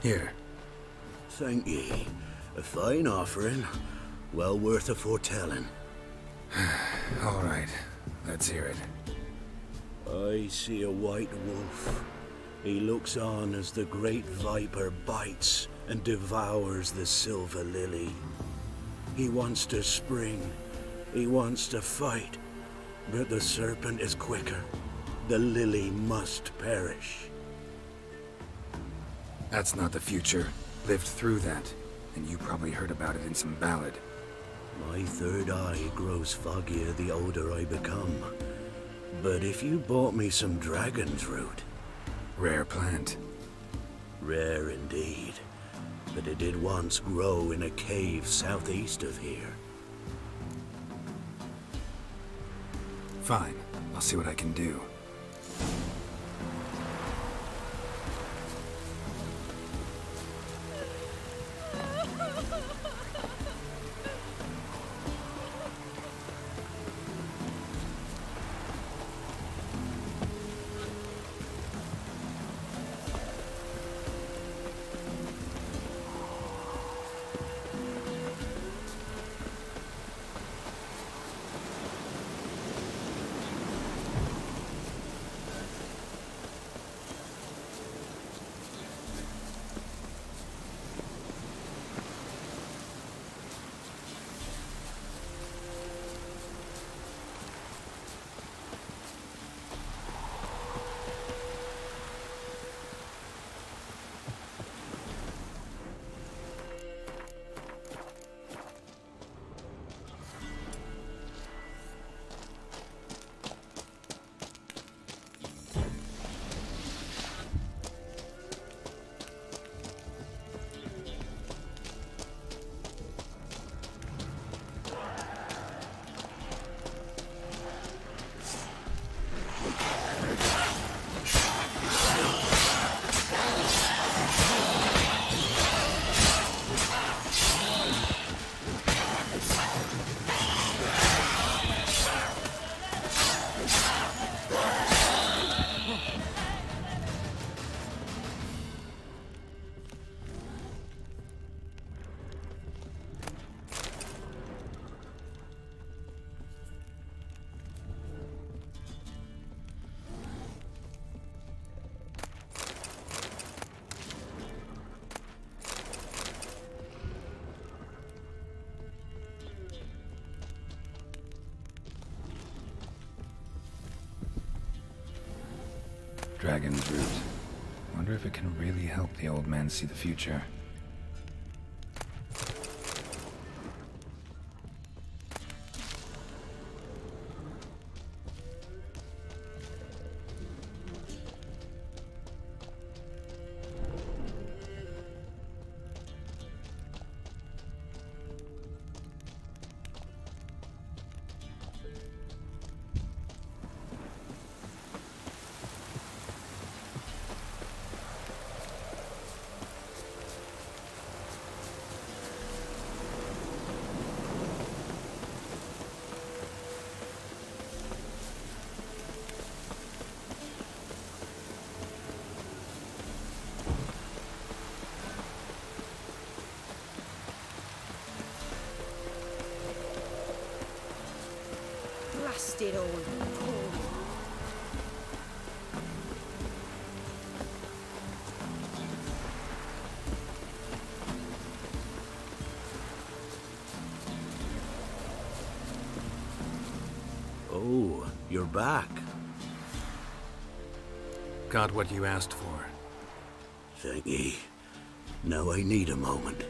Here. Thank ye. A fine offering. Well worth a foretelling. All right. Let's hear it. I see a white wolf. He looks on as the great viper bites and devours the silver lily. He wants to spring. He wants to fight. But the serpent is quicker. The lily must perish. That's not the future. Lived through that. And you probably heard about it in some ballad. My third eye grows foggier the older I become. But if you bought me some dragon's root... Rare plant. Rare indeed. But it did once grow in a cave southeast of here. Fine. I'll see what I can do. Dragon's root. Wonder if it can really help the old man see the future. wasted all. Oh, you're back. Got what you asked for. Thank ye. Now I need a moment.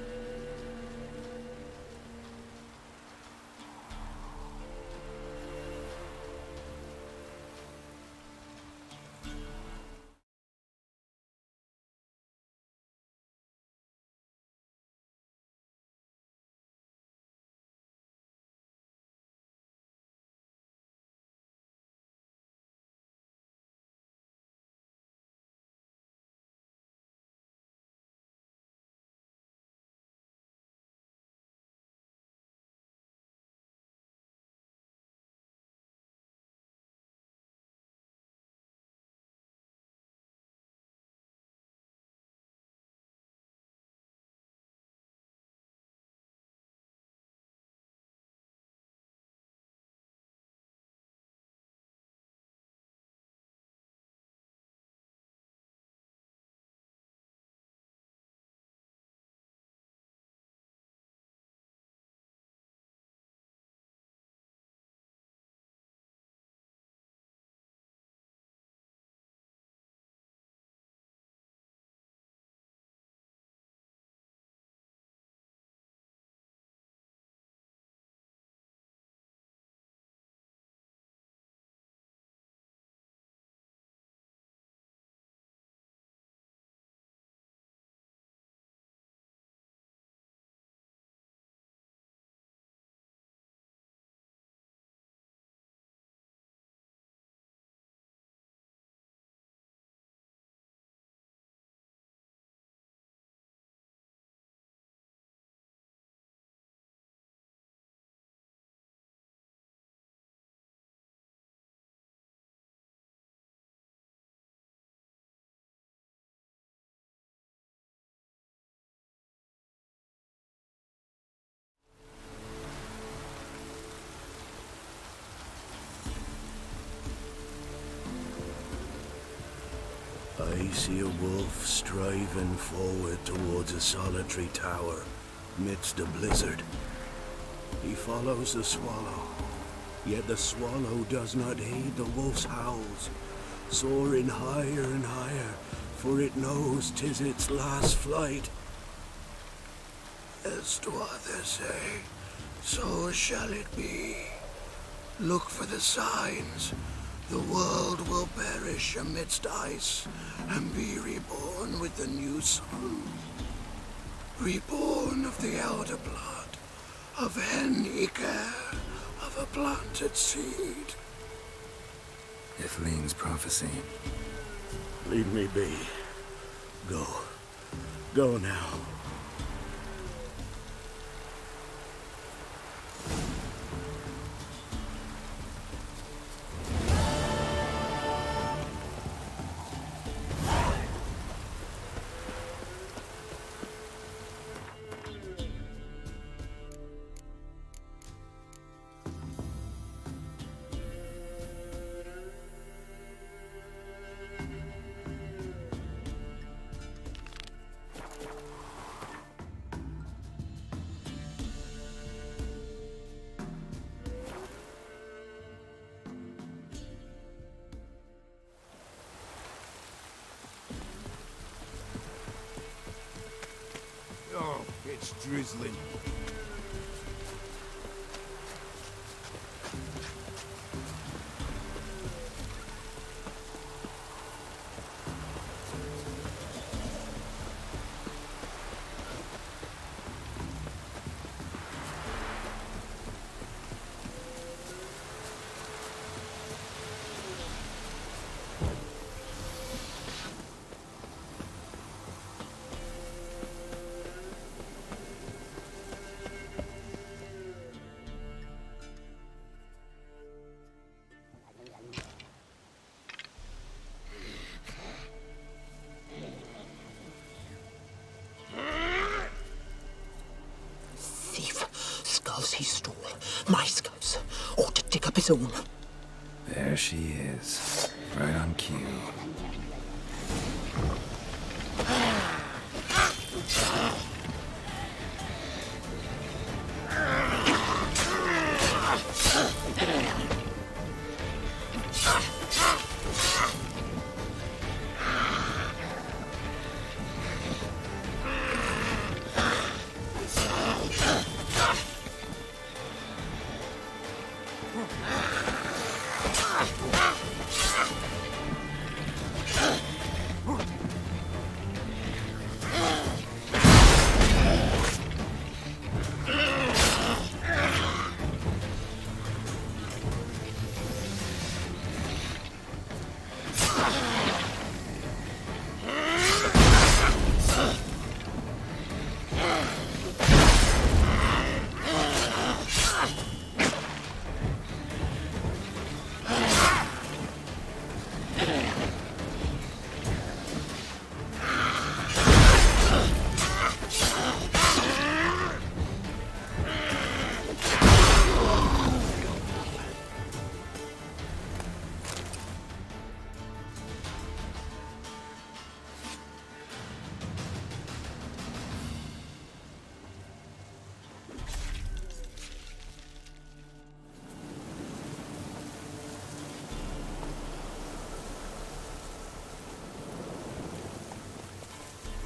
I see a wolf striving forward towards a solitary tower midst a blizzard. He follows the swallow, yet the swallow does not heed the wolf's howls, soaring higher and higher, for it knows 'tis its last flight. As do others say, so shall it be. Look for the signs. The world will perish amidst ice and be reborn with the new sun. Reborn of the elder blood, of älkää, of a planted seed. Ithleen's prophecy. Leave me be. Go. Go now. Oh, it's drizzling. He stole my skulls, or to dig up his own. There she is, right on cue.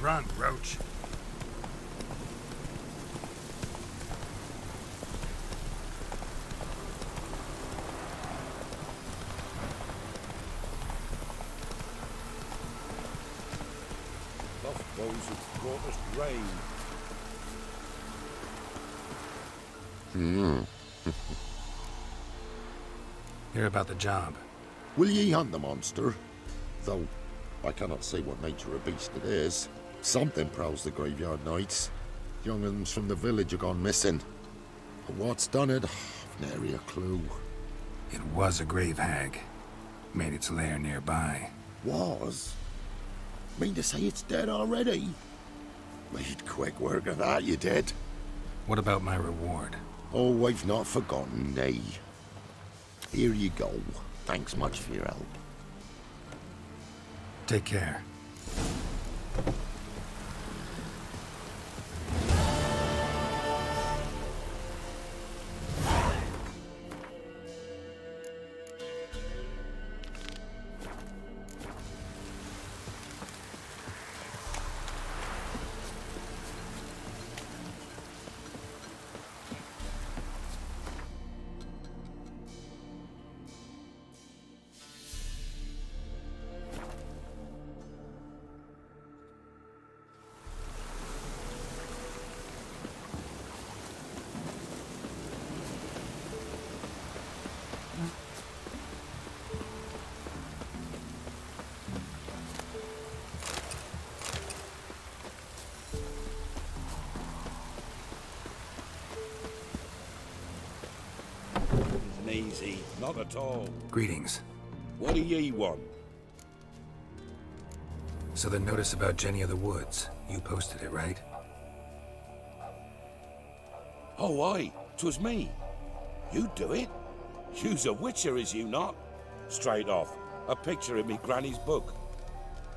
Run, Roach. Lost those who brought us rain. Hear about the job. Will ye hunt the monster? Though I cannot say what nature of beast it is. Something prowls the graveyard nights. Young uns from the village are gone missing. But what's done it? I've nary a clue. It was a grave hag. Made its lair nearby. Was? Mean to say it's dead already? Made quick work of that, you did. What about my reward? Oh, I've not forgotten, nay. Here you go. Thanks much for your help. Take care. Easy, not at all. Greetings. What do ye want? So the notice about Jenny of the Woods, you posted it, right? Oh, aye, 'twas me. You do it? You's a witcher, is you not? Straight off, a picture in me granny's book.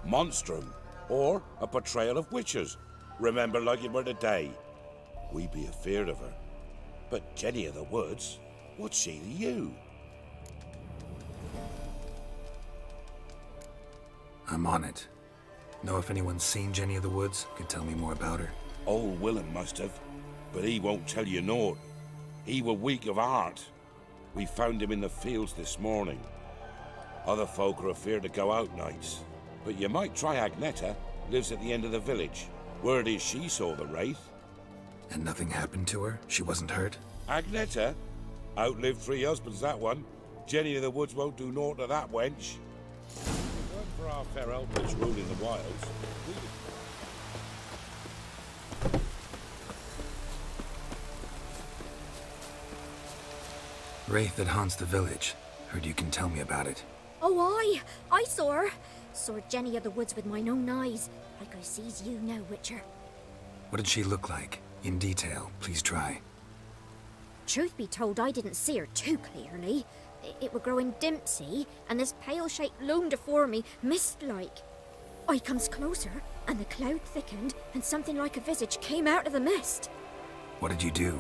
Monstrum, or a portrayal of witchers. Remember like it were today. We be afeard of her. But Jenny of the Woods, what's she to you? I'm on it. Know if anyone's seen Jenny of the Woods? Could tell me more about her. Old Willem must have, but he won't tell you naught. He were weak of heart. We found him in the fields this morning. Other folk are afeard to go out nights. But you might try Agneta, lives at the end of the village. Word is she saw the wraith. And nothing happened to her? She wasn't hurt? Agneta? Outlived 3 husbands, that one. Jenny of the Woods won't do naught to that wench. If it weren't for our fair elders ruling the wilds, Wraith that haunts the village. Heard you can tell me about it. Oh, I saw her. Saw Jenny of the Woods with mine own eyes, like I sees you now, Witcher. What did she look like? In detail, please try. Truth be told, I didn't see her too clearly. it were growing dimpsy, and this pale shape loomed afore me, mist-like. I comes closer, and the cloud thickened, and something like a visage came out of the mist. What did you do?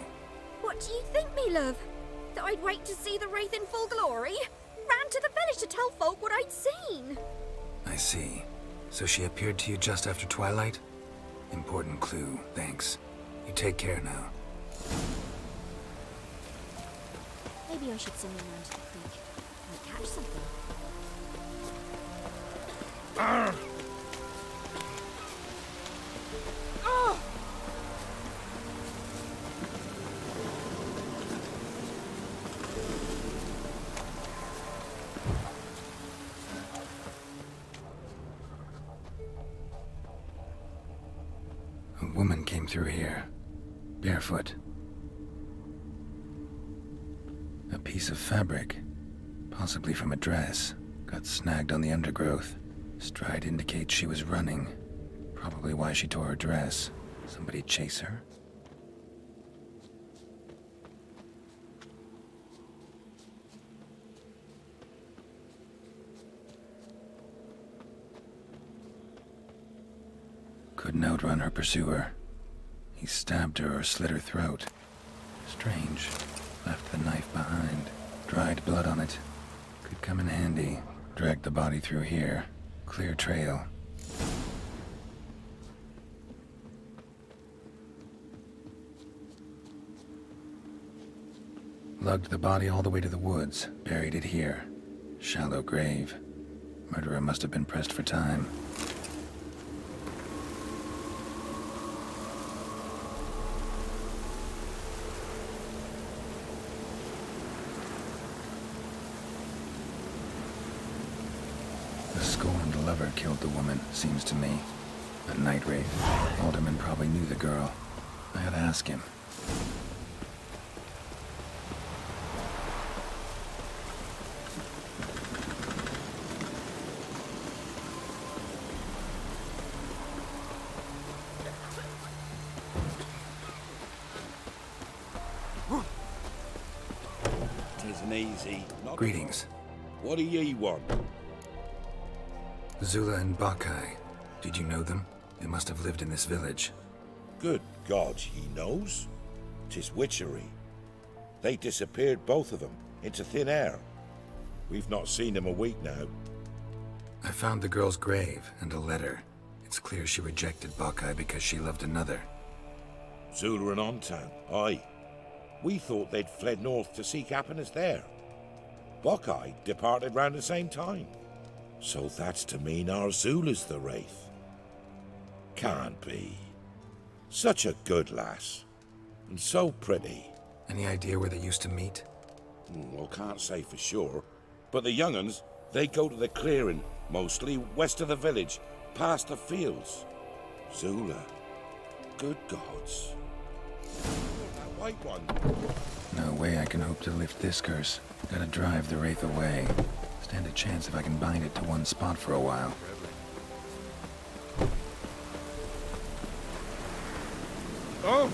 What do you think, me love? That I'd wait to see the wraith in full glory? Ran to the village to tell folk what I'd seen. I see. So she appeared to you just after twilight? Important clue, thanks. You take care now. Maybe I should send them round to the creek. Might catch something. A woman came through here, barefoot. A piece of fabric, possibly from a dress, got snagged on the undergrowth. Stride indicates she was running. Probably why she tore her dress. Somebody chase her? Couldn't outrun her pursuer. He stabbed her or slit her throat. Strange. Left the knife behind. Dried blood on it. Could come in handy. Dragged the body through here. Clear trail. Lugged the body all the way to the woods. Buried it here. Shallow grave. Murderer must have been pressed for time. Lover killed the woman, seems to me. A night wraith. Alderman probably knew the girl. I ought to ask him. Tisn't easy. Greetings. What do ye want? Zula and Bakai. Did you know them? They must have lived in this village. Good God, he knows. 'Tis witchery. They disappeared, both of them, into thin air. We've not seen them a week now. I found the girl's grave and a letter. It's clear she rejected Bakai because she loved another. Zula and Ontan, aye. We thought they'd fled north to seek happiness there. Bakai departed round the same time. So that's to mean our Zula's the wraith. Can't be. Such a good lass. And so pretty. Any idea where they used to meet? Well, can't say for sure. But the young'uns, they go to the clearing, mostly west of the village, past the fields. Zula. Good gods. That white one. No way I can hope to lift this curse. Gotta drive the wraith away. Stand a chance if I can bind it to one spot for a while. Oh!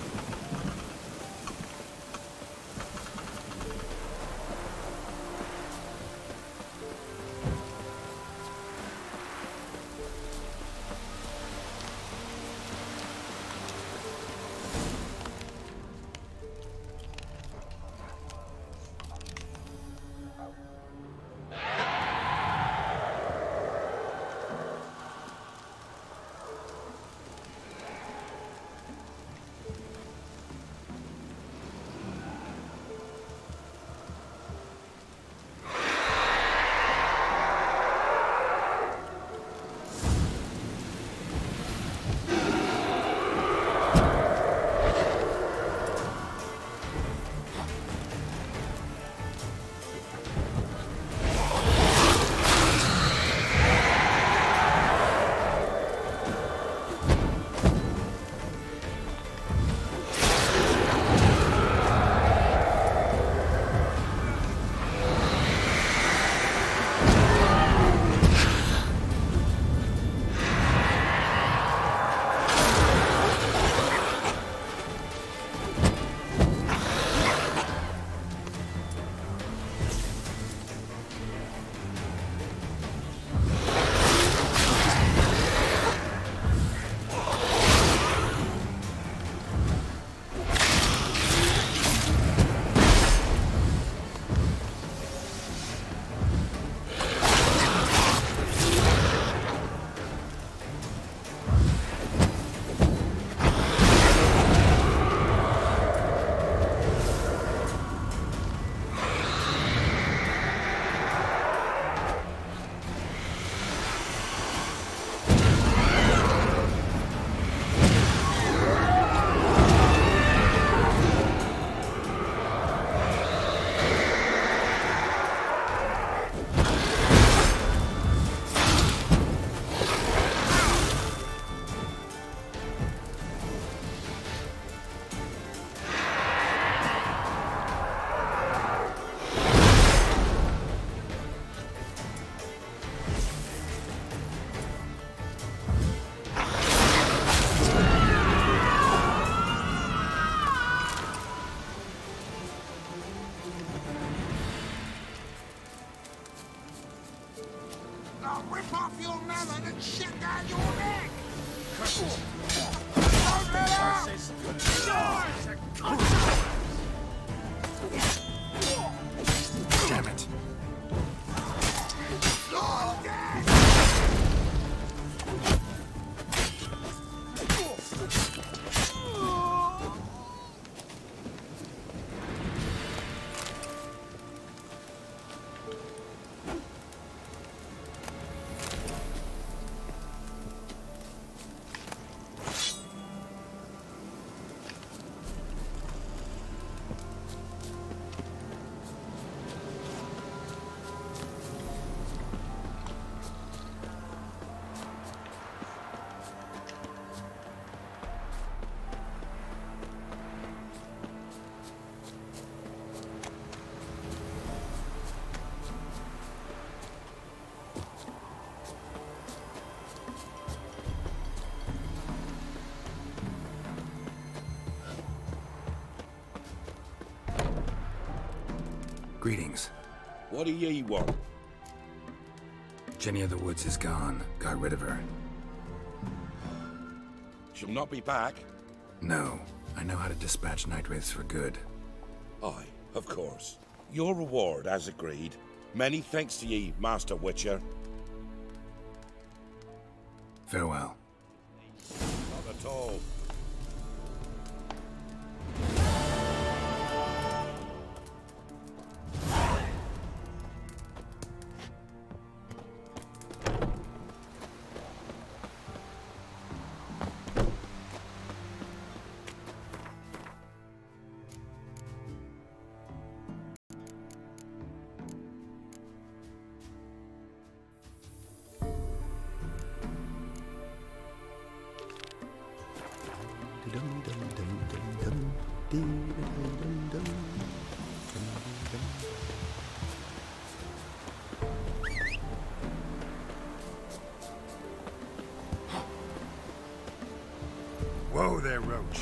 Greetings. What do ye want? Jenny of the Woods is gone. Got rid of her. She'll not be back? No. I know how to dispatch night wraiths for good. Aye, of course. Your reward, as agreed. Many thanks to ye, Master Witcher. Farewell. Not at all. Whoa there, Roach.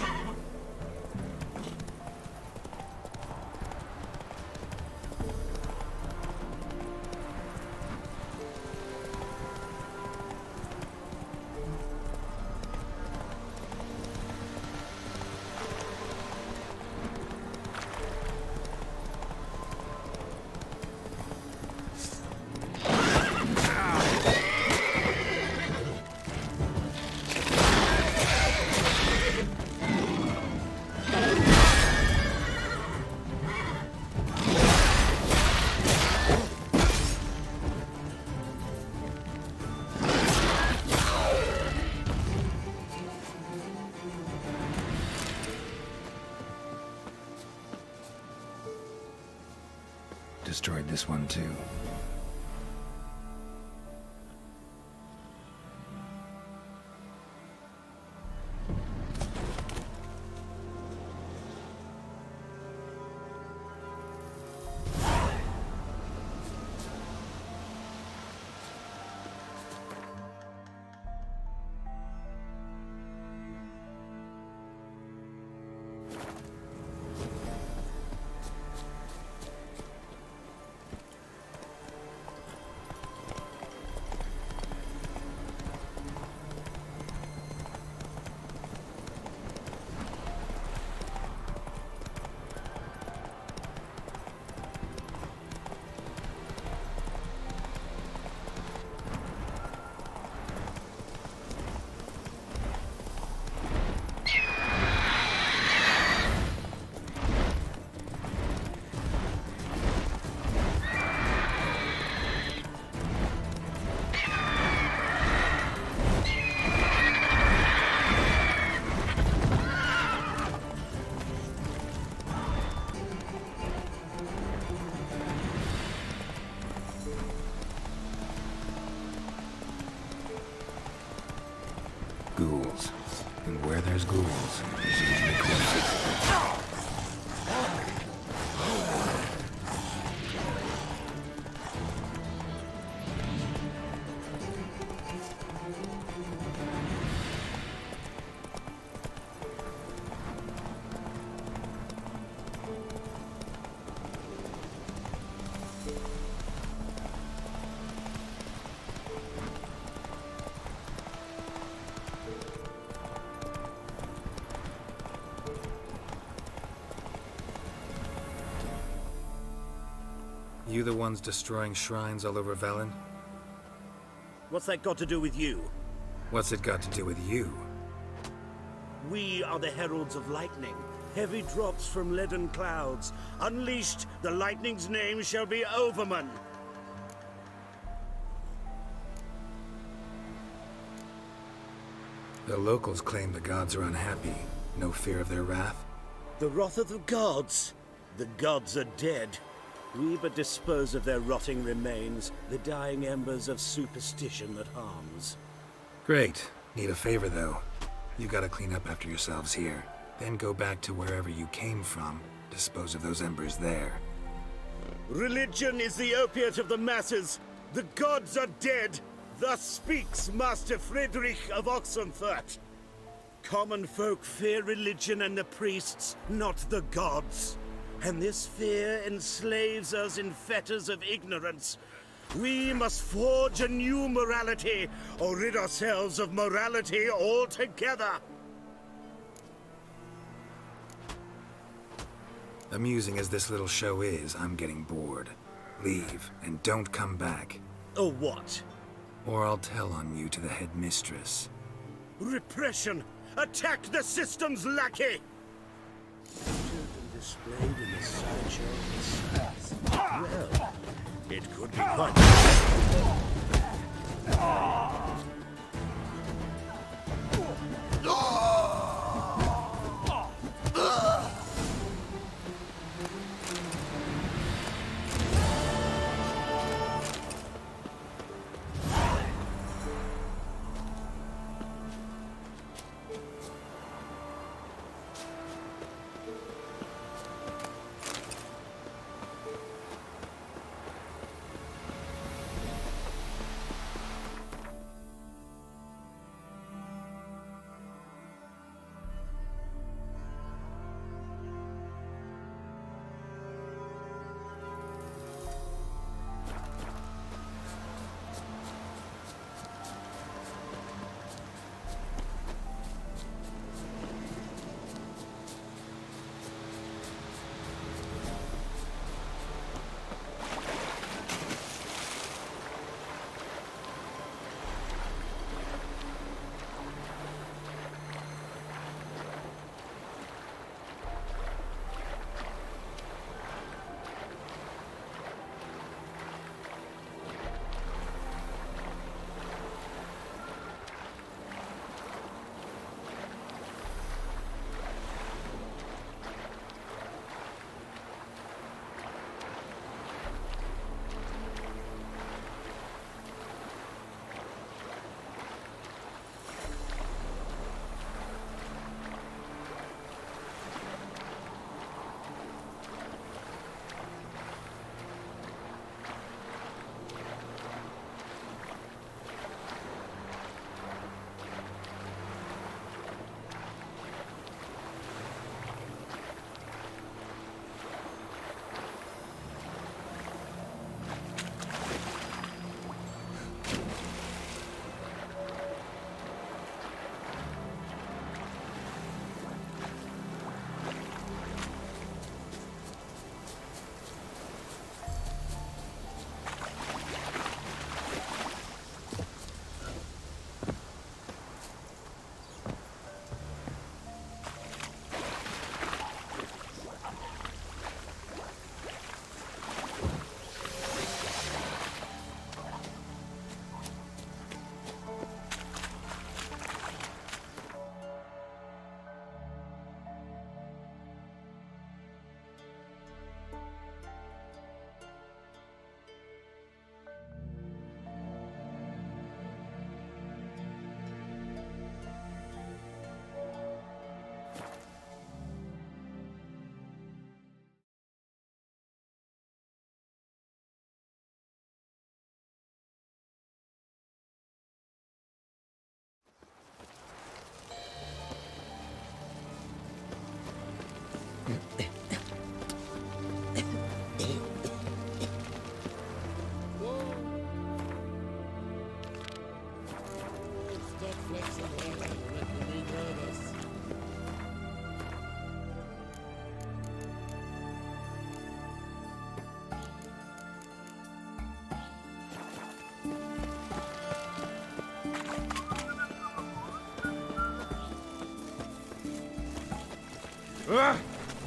Destroyed this one too. Ghouls. And where there's ghouls, there's usually corpses. You the ones destroying shrines all over Velen? What's that got to do with you? What's it got to do with you? We are the heralds of lightning. Heavy drops from leaden clouds. Unleashed, the lightning's name shall be Overman. The locals claim the gods are unhappy. No fear of their wrath? The wrath of the gods? The gods are dead. We but dispose of their rotting remains, the dying embers of superstition that harms. Great. Need a favor, though. You gotta clean up after yourselves here. Then go back to wherever you came from. Dispose of those embers there. Religion is the opiate of the masses. The gods are dead. Thus speaks Master Friedrich of Oxenfurt. Common folk fear religion and the priests, not the gods. and this fear enslaves us in fetters of ignorance. We must forge a new morality, or rid ourselves of morality altogether. Amusing as this little show is, I'm getting bored. Leave, and don't come back. Or what? Or I'll tell on you to the headmistress. Repression! Attack the system's lackey! Displayed in the sideshow. Well, it could be quite.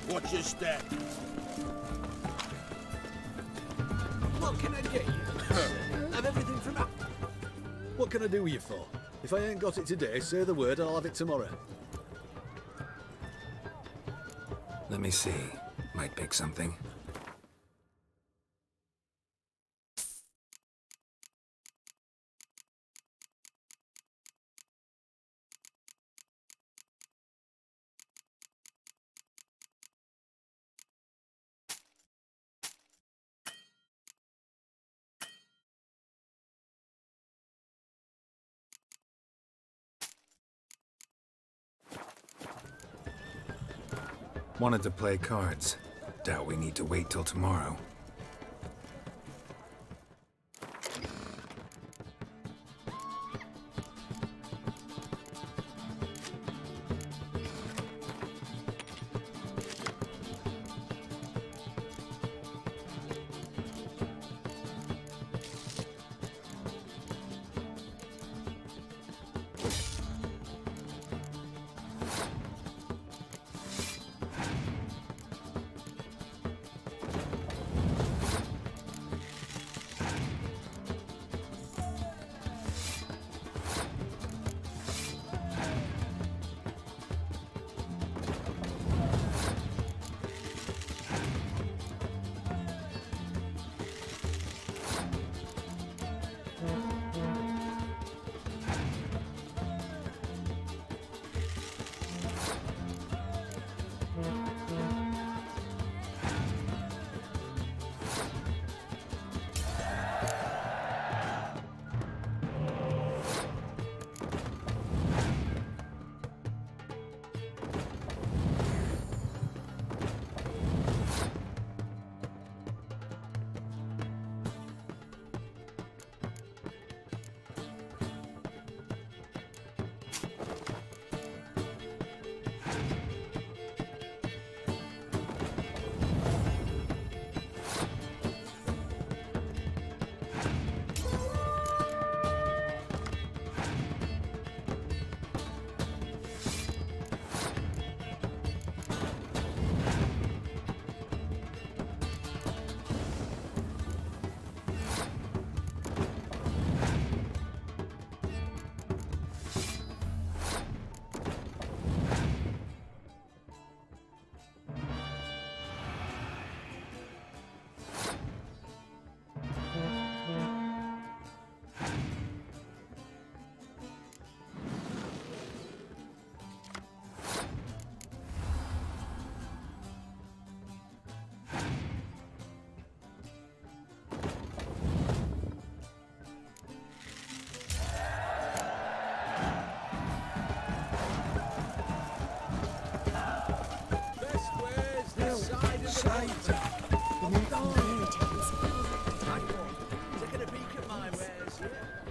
Watch your step. What can I get you? Have everything from up. What can I do with you for? If I ain't got it today, say the word and I'll have it tomorrow. Let me see. Might pick something. Wanted to play cards. Doubt we need to wait till tomorrow.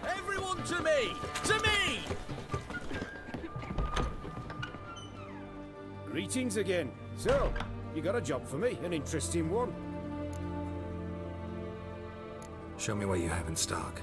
Everyone to me! To me! Greetings again. So, you got a job for me? An interesting one? Show me what you have in stock.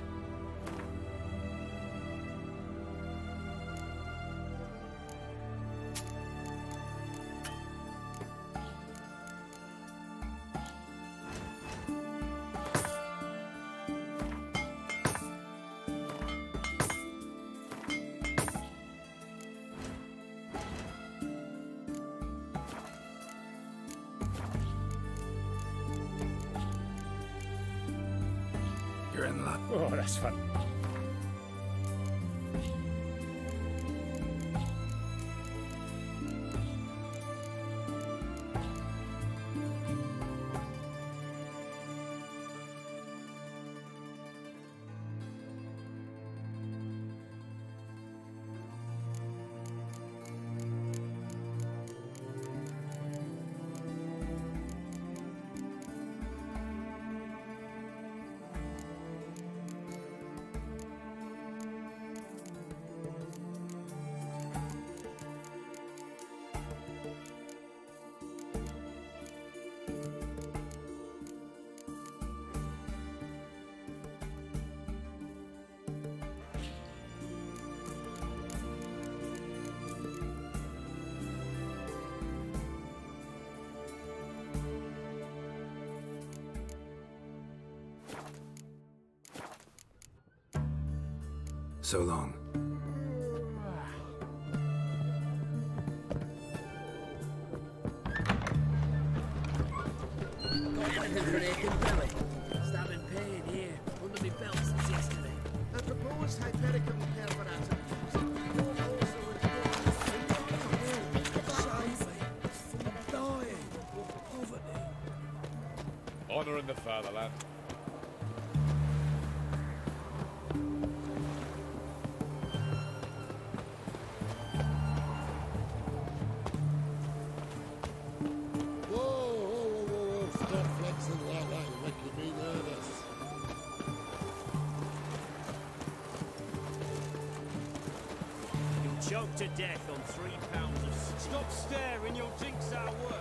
You're in luck. Oh, that's fun. So long. Got anything for an aching belly? Stabbing pain here, under my belt since yesterday. A proposed hyperical perforator. I'm dying of poverty. Honouring the fatherland. Whoa, whoa, whoa, choked to death on 3 pounds of... Stop staring, you'll jinx our work.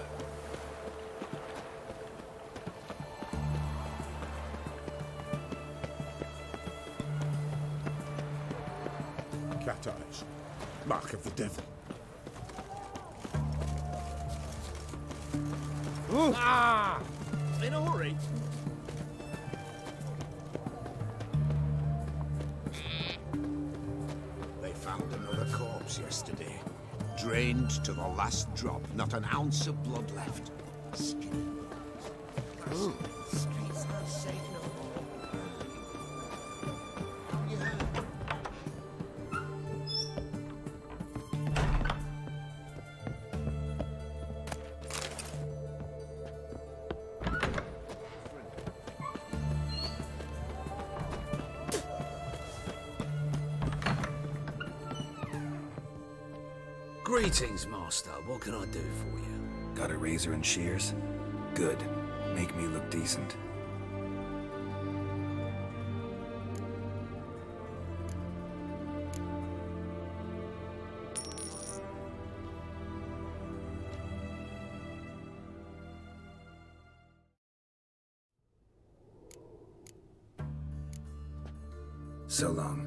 Cat eyes. Mark of the devil. Ooh. Ah! In a hurry. They found another corpse yesterday. Drained to the last drop, not an ounce of blood left. Skinny. Ooh. Streets are safe no more. Greetings, Master. What can I do for you? Got a razor and shears? Good. Make me look decent. So long.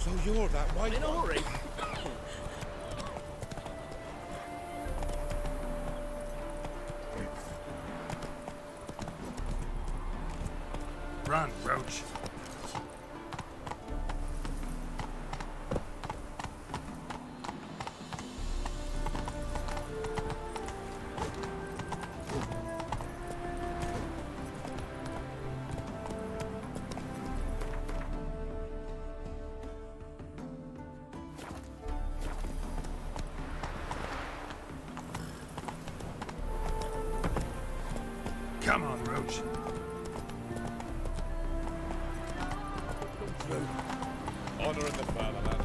So you're that white In a one? hurry. Run, Roach. Come on, Roach. Honor in the fatherland.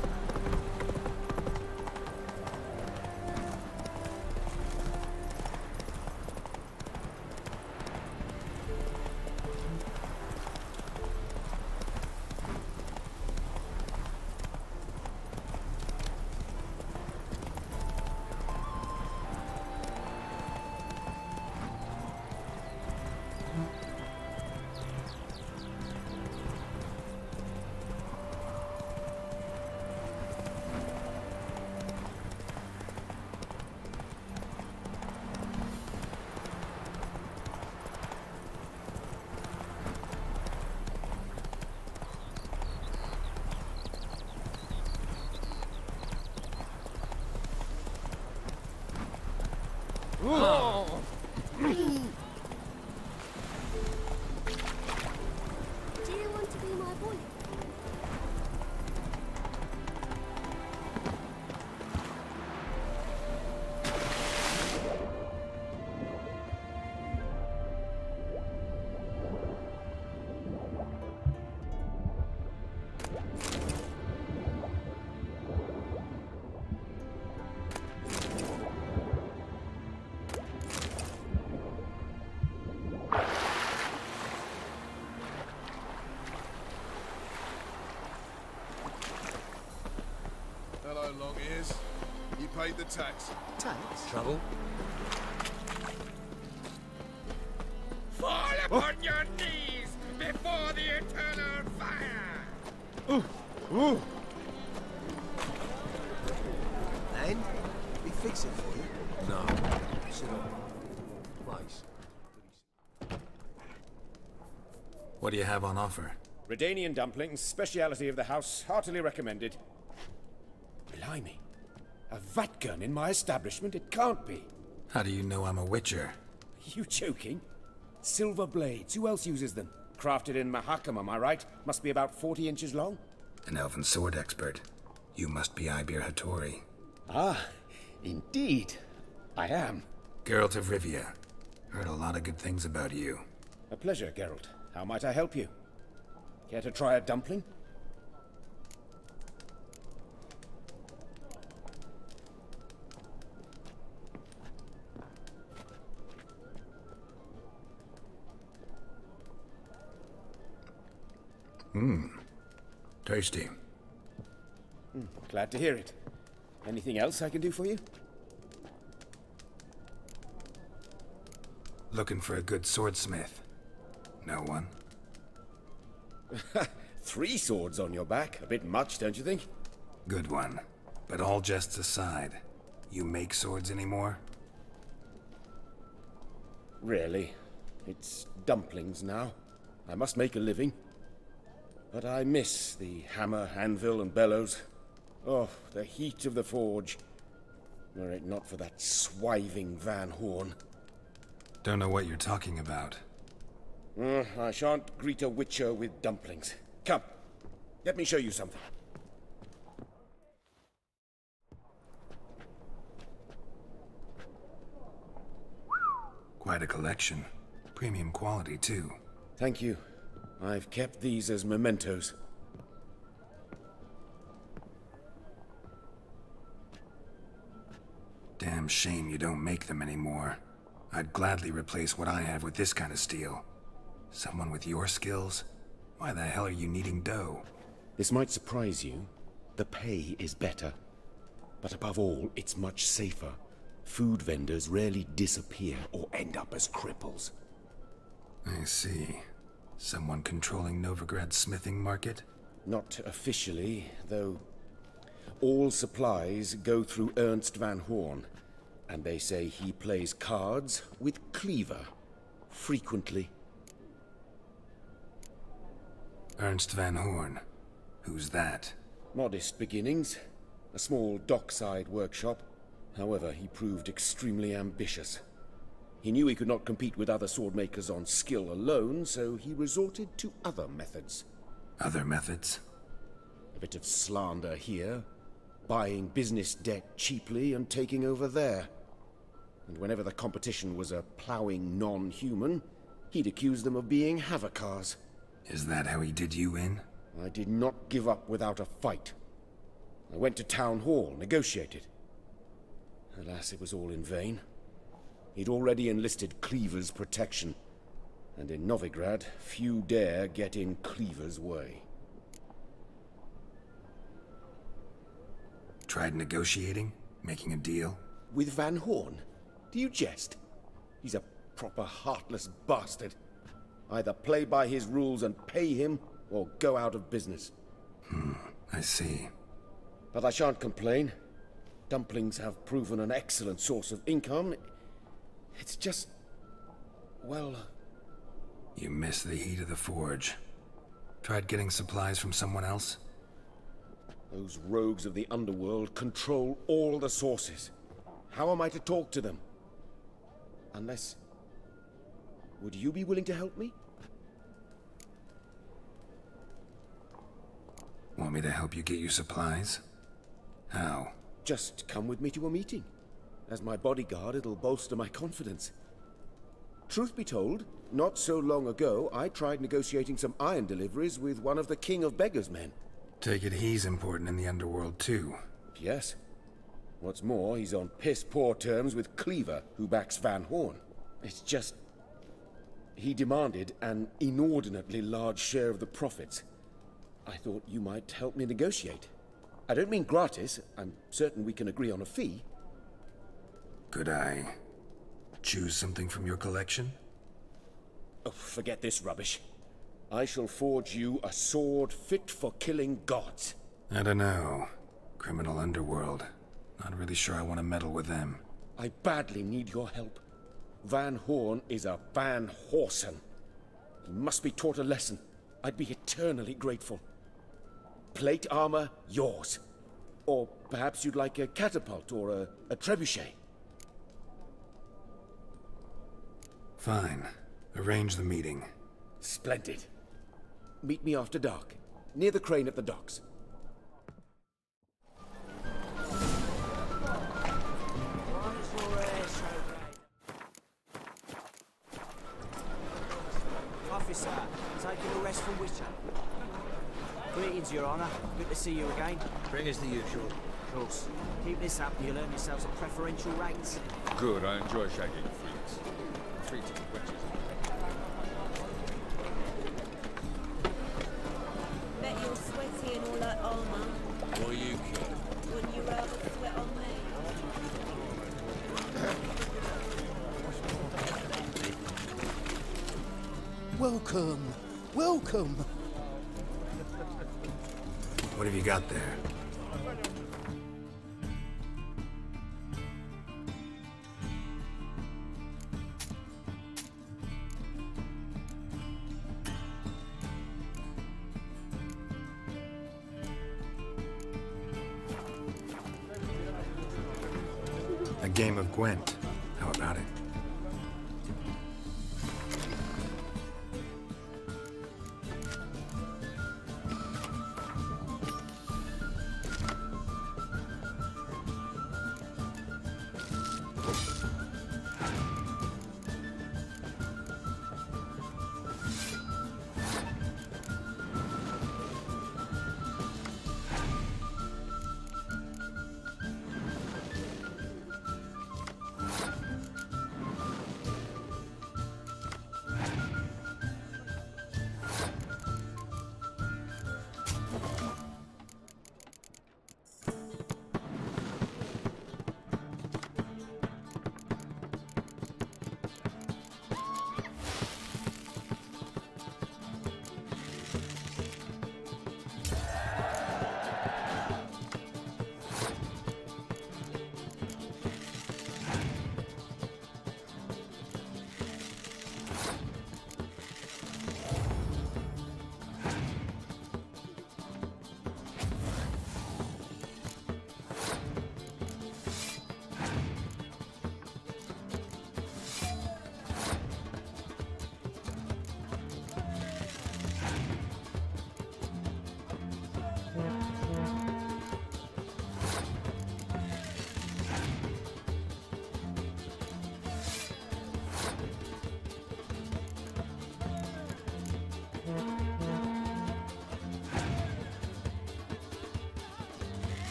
long ears. You paid the tax. Tax? Trouble? Fall upon your knees before the eternal fire! Ooh! Ooh! And? We fix it for you. No. Sit on. Place. What do you have on offer? Redanian dumplings, speciality of the house, heartily recommended. Blimey. A vat gun in my establishment? It can't be. How do you know I'm a witcher? Are you joking? Silver blades, who else uses them? Crafted in Mahakam, am I right? Must be about 40 inches long? An elven sword expert. You must be Ibir Hattori. Ah, indeed. I am. Geralt of Rivia. Heard a lot of good things about you. A pleasure, Geralt. How might I help you? Care to try a dumpling? Tasty. Glad to hear it. Anything else I can do for you? Looking for a good swordsmith. No one? 3 swords on your back. A bit much, don't you think? Good one. But all jests aside, you make swords anymore? Really? It's dumplings now. I must make a living. But I miss the hammer, anvil, and bellows. Oh, the heat of the forge. Were it not for that swiving Van Horn. Don't know what you're talking about. I shan't greet a witcher with dumplings. Come, let me show you something. Quite a collection. Premium quality, too. Thank you. I've kept these as mementos. Damn shame you don't make them anymore. I'd gladly replace what I have with this kind of steel. Someone with your skills? Why the hell are you needing dough? This might surprise you. The pay is better. But above all, it's much safer. Food vendors rarely disappear or end up as cripples. I see. Someone controlling Novigrad's smithing market? Not officially, though. All supplies go through Ernst Van Horn, and they say he plays cards with Cleaver, frequently. Ernst Van Horn? Who's that? Modest beginnings. A small dockside workshop. However, he proved extremely ambitious. He knew he could not compete with other swordmakers on skill alone, so he resorted to other methods. Other methods? A bit of slander here, buying business debt cheaply and taking over there. And whenever the competition was a ploughing non-human, he'd accuse them of being Havocars. Is that how he did you in? I did not give up without a fight. I went to Town Hall, negotiated. Alas, it was all in vain. He'd already enlisted Cleaver's protection, and in Novigrad, few dare get in Cleaver's way. Tried negotiating? Making a deal? With Van Horn? Do you jest? He's a proper heartless bastard. Either play by his rules and pay him, or go out of business. I see. But I shan't complain. Dumplings have proven an excellent source of income. It's just... well... You miss the heat of the forge. Tried getting supplies from someone else? Those rogues of the underworld control all the sources. How am I to talk to them? Unless... would you be willing to help me? Want me to help you get you supplies? How? Just come with me to a meeting. As my bodyguard, it'll bolster my confidence. Truth be told, not so long ago, I tried negotiating some iron deliveries with one of the King of Beggars' men. Take it he's important in the underworld, too. Yes. What's more, he's on piss-poor terms with Cleaver, who backs Van Horn. It's just... he demanded an inordinately large share of the profits. I thought you might help me negotiate. I don't mean gratis. I'm certain we can agree on a fee. Could I choose something from your collection? Oh, forget this rubbish. I shall forge you a sword fit for killing gods. I don't know. Criminal underworld. Not really sure I want to meddle with them. I badly need your help. Van Horn is a Van Horsen. He must be taught a lesson. I'd be eternally grateful. Plate armor, yours. Or perhaps you'd like a catapult or a trebuchet. Fine. Arrange the meeting. Splendid. Meet me after dark, near the crane at the docks. Officer, taking a rest from Witcher. Greetings, Your Honour. Good to see you again. Bring us the usual. Of course. Keep this up and you'll earn yourselves a preferential rates. Good, I enjoy shagging freaks. Treating witches. Bet you're sweaty in all that armour. What you care? Wouldn't you rather sweat on me? Welcome. Welcome. What have you got there? A game of Gwent. How about it?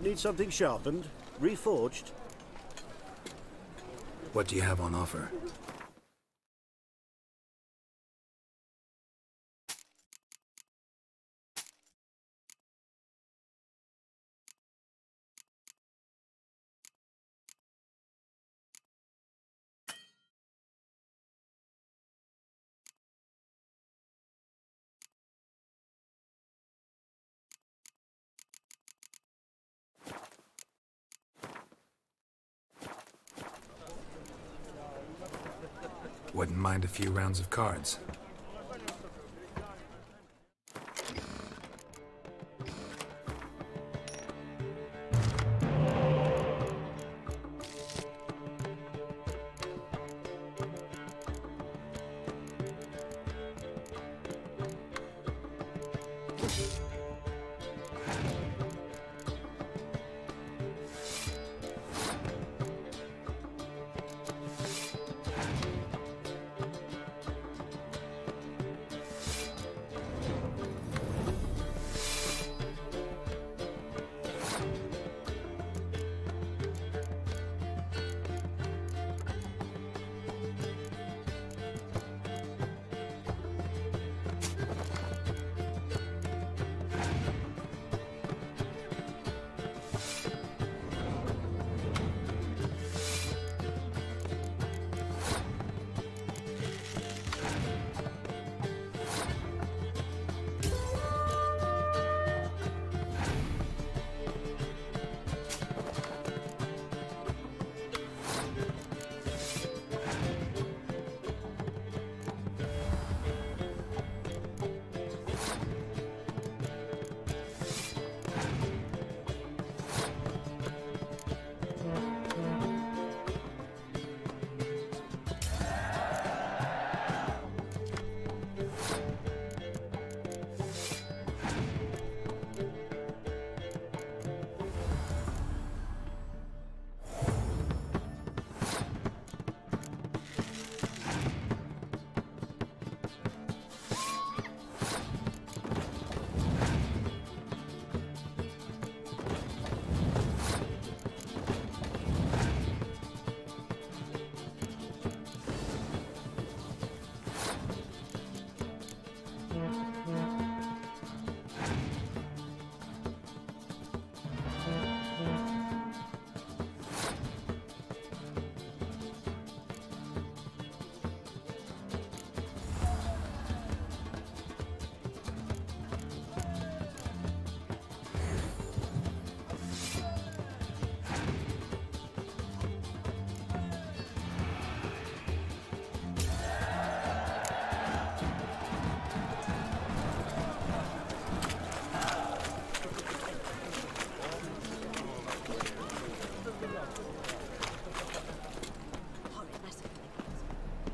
Need something sharpened? Reforged? What do you have on offer? Wouldn't mind a few rounds of cards.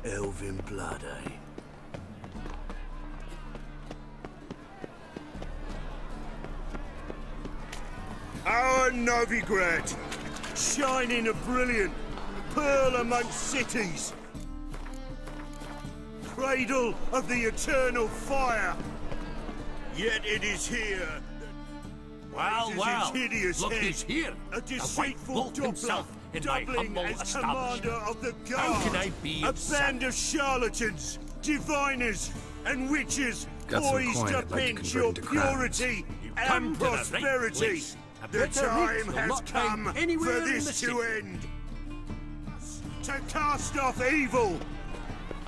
Elven blood, eh? Our Novigrad, shining a brilliant pearl amongst cities, cradle of the eternal fire. Yet it is here. Well, Its hideous look head, who's here. a deceitful the white wolf himself in my doubling humble as commander of the guard. How can I be a of band of charlatans, diviners, and witches Got some poised coin to I'd like to pinch convert your into crowns. purity come and to the right prosperity. place. A The better time rate will has not find come anywhere for in this the to city. end. To cast off evil.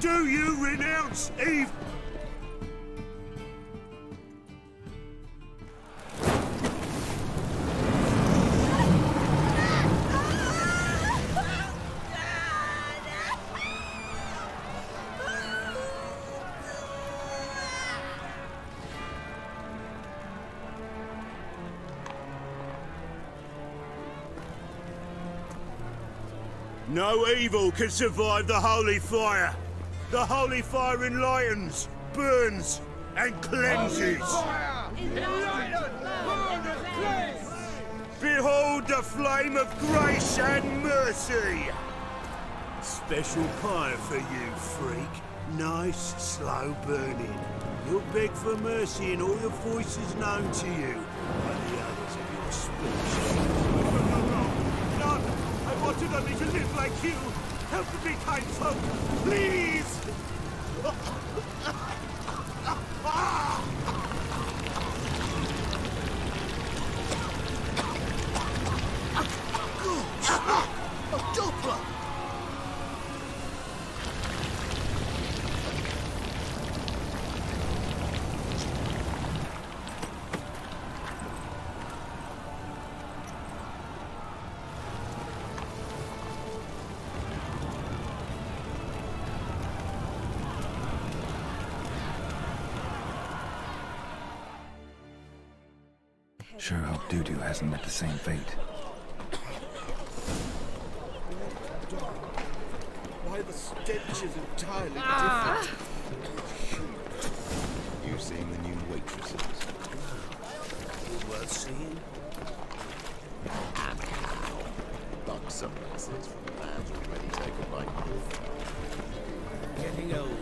Do you renounce evil? No evil can survive the holy fire. The holy fire enlightens, burns, and cleanses. Behold the flame of grace and mercy. Special pie for you, freak. Nice, slow burning. You'll beg for mercy in all the voices known to you, like the others of your species. No! I wanted only to live like you. Help me, kind folk, please! A Doppler! Sure hope Doo-Doo hasn't met the same fate. Why the stench is entirely different. You seeing the new waitresses? Worth seeing? And how? Buxom lasses from the man's already taken by. Getting old.